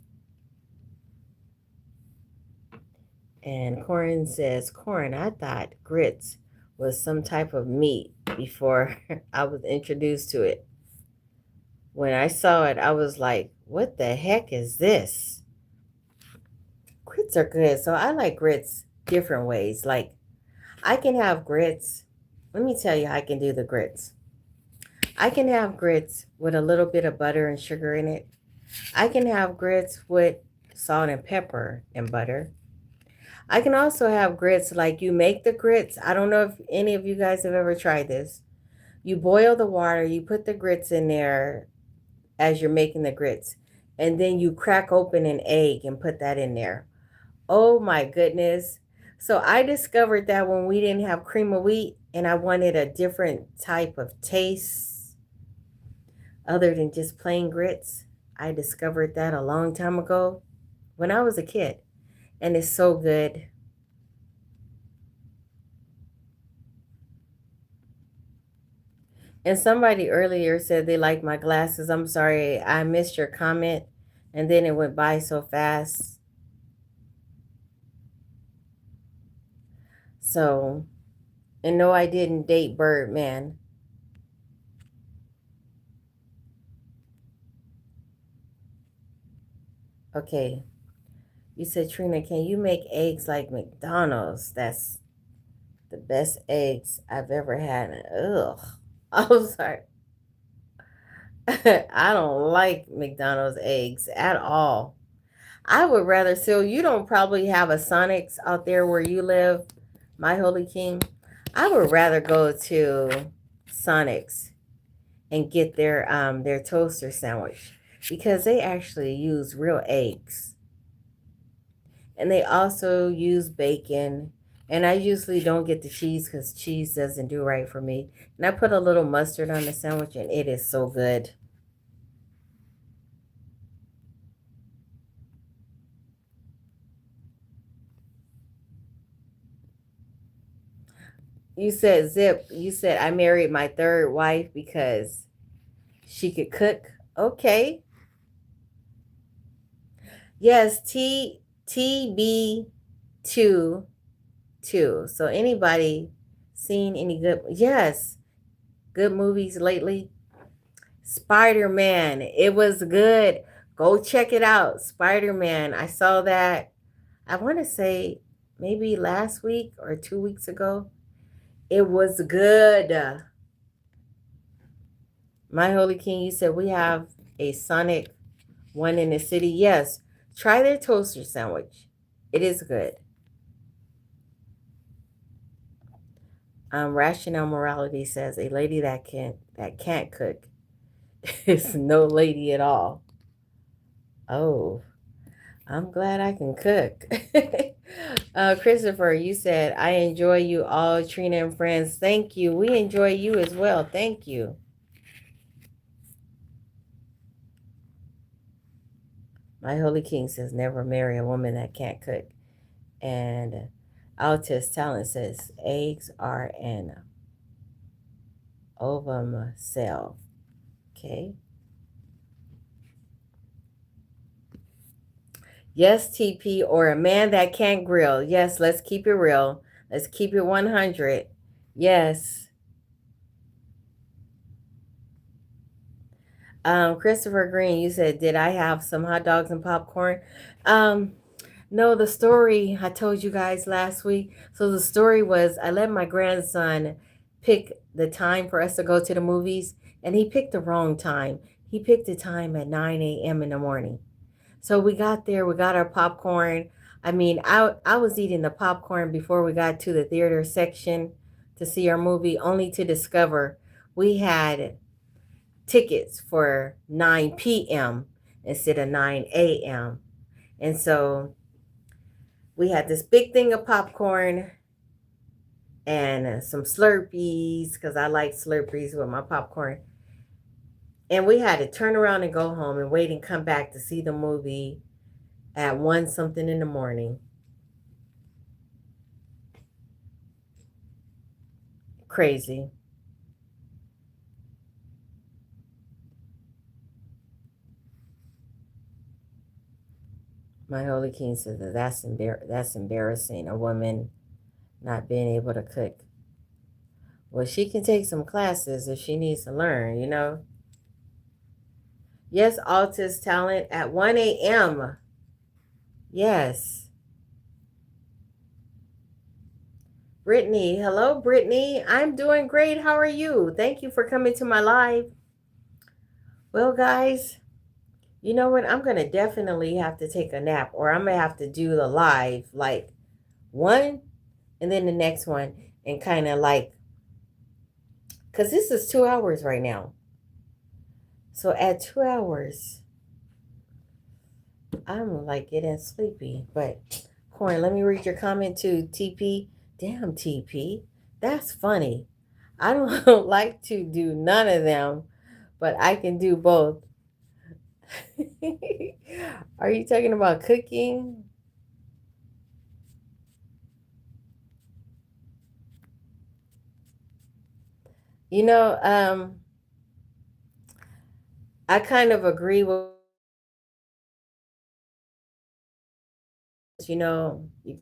And Corin says, Corin, I thought grits was some type of meat before I was introduced to it. When I saw it, I was like, what the heck is this? Grits are good. So I like grits different ways. Like I can have grits. Let me tell you how I can do the grits. I can have grits with a little bit of butter and sugar in it. I can have grits with salt and pepper and butter. I can also have grits like you make the grits. I don't know if any of you guys have ever tried this. You boil the water, you put the grits in there as you're making the grits, and then you crack open an egg and put that in there. Oh my goodness. So I discovered that when we didn't have cream of wheat and I wanted a different type of taste other than just plain grits. I discovered that a long time ago when I was a kid, and it's so good. And somebody earlier said they like my glasses. I'm sorry, I missed your comment and then it went by so fast. So, and no, I didn't date Birdman. Okay. You said, Trina, can you make eggs like McDonald's? That's the best eggs I've ever had. Ugh. I'm sorry. I don't like McDonald's eggs at all. I would rather, so you don't probably have a Sonic's out there where you live, my holy king. I would rather go to Sonic's and get their toaster sandwich because they actually use real eggs. And they also use bacon. And I usually don't get the cheese because cheese doesn't do right for me. And I put a little mustard on the sandwich and it is so good. You said Zip, you said I married my third wife because she could cook. Okay. Yes, TB2 2. So anybody seen any good, yes, good movies lately? Spider-Man. It was good. Go check it out. Spider-Man. I saw that, I want to say maybe last week or 2 weeks ago. It was good. My Holy King, you said we have a Sonic one in the city. Yes. Try their toaster sandwich. It is good. Rational Morality says a lady that can't cook is no lady at all. Oh, I'm glad I can cook. Christopher, you said, I enjoy you all, Trina and friends. Thank you. We enjoy you as well. Thank you. My Holy King says, never marry a woman that can't cook. And Altus Talent says, eggs are an ovum cell. Okay. Yes, TP, or a man that can't grill. Yes, let's keep it real. Let's keep it 100. Yes. Christopher Green, you said, did I have some hot dogs and popcorn? Um, no, the story I told you guys last week. So the story was I let my grandson pick the time for us to go to the movies, and he picked the wrong time. He picked the time at 9 a.m. in the morning. So we got there, we got our popcorn. I mean, I was eating the popcorn before we got to the theater section to see our movie, only to discover we had tickets for 9 p.m. instead of 9 a.m. And so we had this big thing of popcorn and some Slurpees because I like Slurpees with my popcorn. And we had to turn around and go home and wait and come back to see the movie at 1 something in the morning. Crazy. My Holy King says that that's embarrassing. A woman not being able to cook. Well, she can take some classes if she needs to learn, you know. Yes, Alta's talent at 1 a.m. Yes. Brittany, hello, Brittany. I'm doing great. How are you? Thank you for coming to my live. Well, guys, you know what? I'm going to definitely have to take a nap, or I'm going to have to do the live like one and then the next one, and kind of like, because this is 2 hours right now. So at 2 hours, I'm like getting sleepy. But, Corn, let me read your comment too. TP, damn, TP, that's funny. I don't like to do none of them, but I can do both. Are you talking about cooking? You know, I kind of agree with, you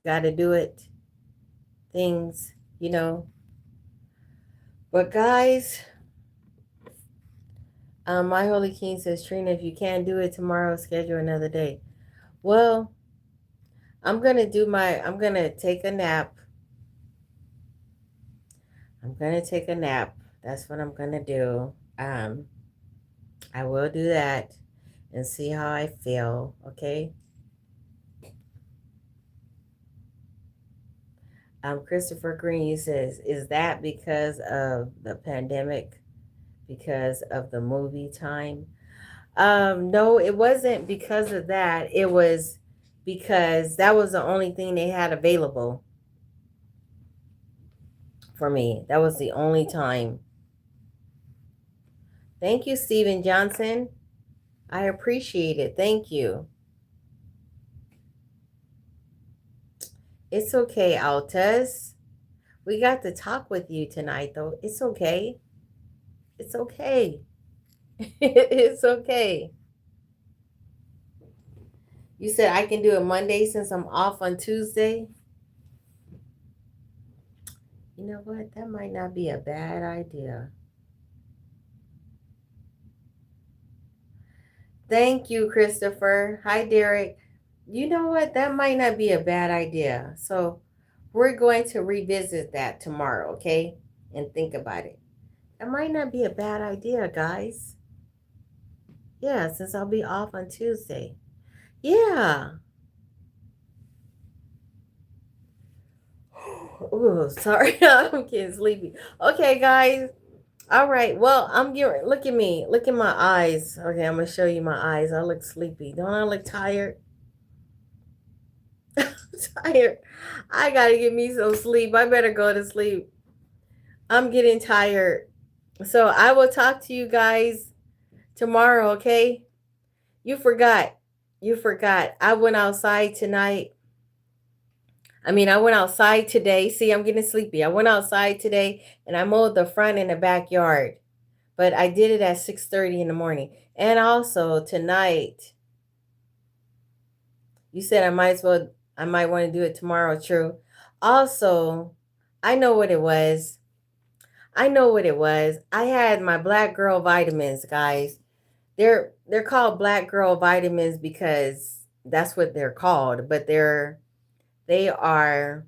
got to do it, things, you know. But guys, my Holy King says, Trina, if you can't do it tomorrow, schedule another day. Well, I'm gonna take a nap. I'm gonna take a nap. That's what I'm gonna do. I will do that and see how I feel, okay? Christopher Green says, is that because of the pandemic? Because of the movie time? No, it wasn't because of that. It was because that was the only thing they had available for me. That was the only time. Thank you, Steven Johnson. I appreciate it. Thank you. It's okay, Altas. We got to talk with you tonight, though. It's okay. It's okay. It's okay. You said I can do it Monday since I'm off on Tuesday. You know what? That might not be a bad idea. Thank you, Christopher. Hi, Derek. You know what? That might not be a bad idea. So we're going to revisit that tomorrow, okay? And think about it. That might not be a bad idea, guys. Yeah, since I'll be off on Tuesday. Yeah. Oh, sorry. I'm getting sleepy. Okay, guys. All right. Well, I'm getting, look at me. Look at my eyes. Okay, I'm going to show you my eyes. I look sleepy. Don't I look tired? Tired. I got to get me some sleep. I better go to sleep. I'm getting tired. So I will talk to you guys tomorrow, okay? You forgot. You forgot. I went outside tonight. I went outside today. See, I'm getting sleepy. I went outside today and I mowed the front and the backyard. But I did it at 6:30 in the morning. And also tonight, you said I might want to do it tomorrow, true. Also, I know what it was. I know what it was. I had my black girl vitamins, guys. They're called black girl vitamins because that's what they're called, but they are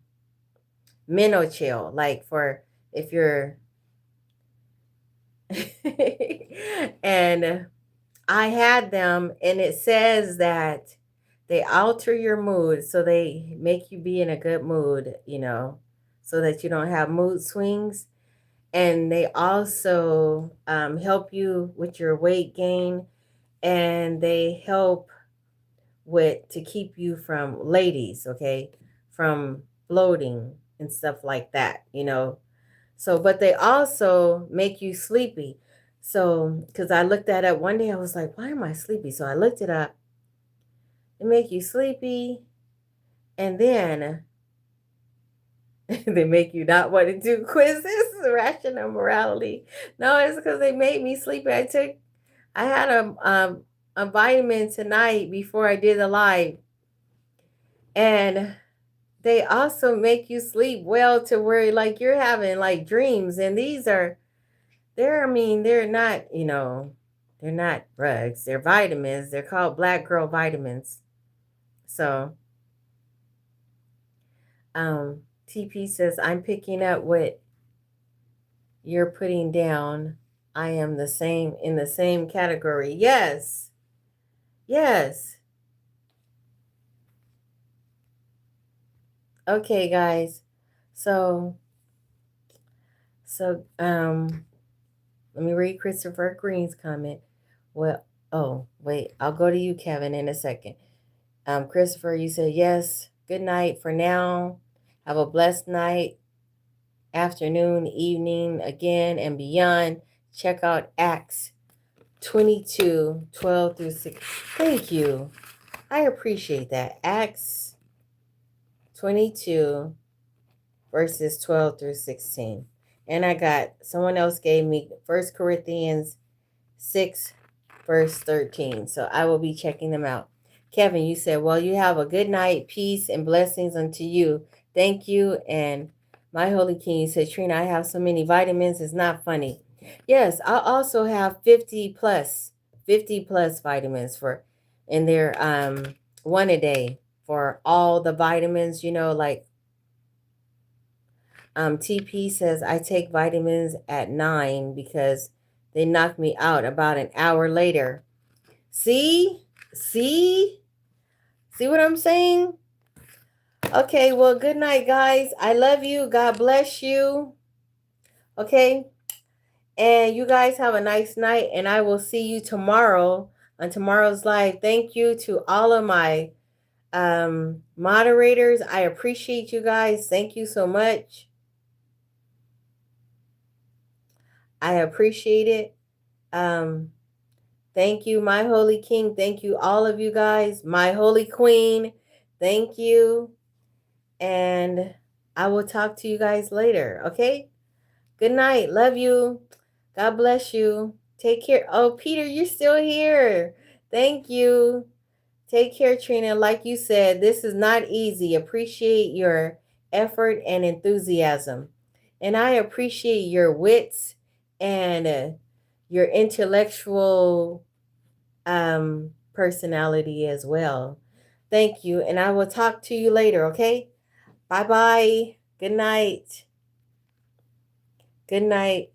Minochill, like for if you're and I had them and it says that they alter your mood. So they make you be in a good mood, so that you don't have mood swings. And they also help you with your weight gain, and they help with to keep you from ladies, okay, from bloating and stuff like that. So, but they also make you sleepy. So, because I looked that up one day, I was like, why am I sleepy? So I looked it up. They make you sleepy, and then they make you not want to do quizzes, rational morality. No, it's because they made me sleepy. I had a vitamin tonight before I did the live, and they also make you sleep well to where like you're having like dreams. And they're not, they're not drugs. They're vitamins. They're called black girl vitamins. So, TP says, I'm picking up what you're putting down. I am the same in the same category. Yes. Yes. Okay, guys. So, so let me read Christopher Green's comment. Well, oh, wait, I'll go to you, Kevin, in a second. Christopher, you said yes. Good night for now. Have a blessed night, afternoon, evening, again, and beyond. Check out Acts 22, 12 through 6. Thank you. I appreciate that. Acts 22, verses 12 through 16. And I got, someone else gave me 1 Corinthians 6, verse 13. So I will be checking them out. Kevin, you said, well, you have a good night, peace, and blessings unto you. Thank you. And my Holy King, you said, Trina, I have so many vitamins. It's not funny. Yes, I also have 50 plus vitamins in there, one a day for all the vitamins, like TP says, I take vitamins at 9 because they knock me out about an hour later. See what I'm saying? Okay, well, good night, guys. I love you. God bless you. Okay, and you guys have a nice night, and I will see you tomorrow on tomorrow's live. Thank you to all of my moderators. I appreciate you guys. Thank you so much. I appreciate it. Thank you, my Holy King. Thank you, all of you guys. My Holy Queen, thank you. And I will talk to you guys later, okay? Good night. Love you. God bless you. Take care. Oh, Peter, you're still here. Thank you. Take care, Trina. Like you said, this is not easy. Appreciate your effort and enthusiasm. And I appreciate your wits and your intellectual personality as well. Thank you. And I will talk to you later, okay? Bye-bye. Good night. Good night.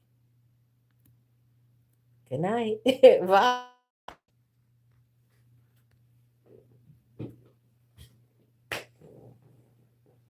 Good night. Bye.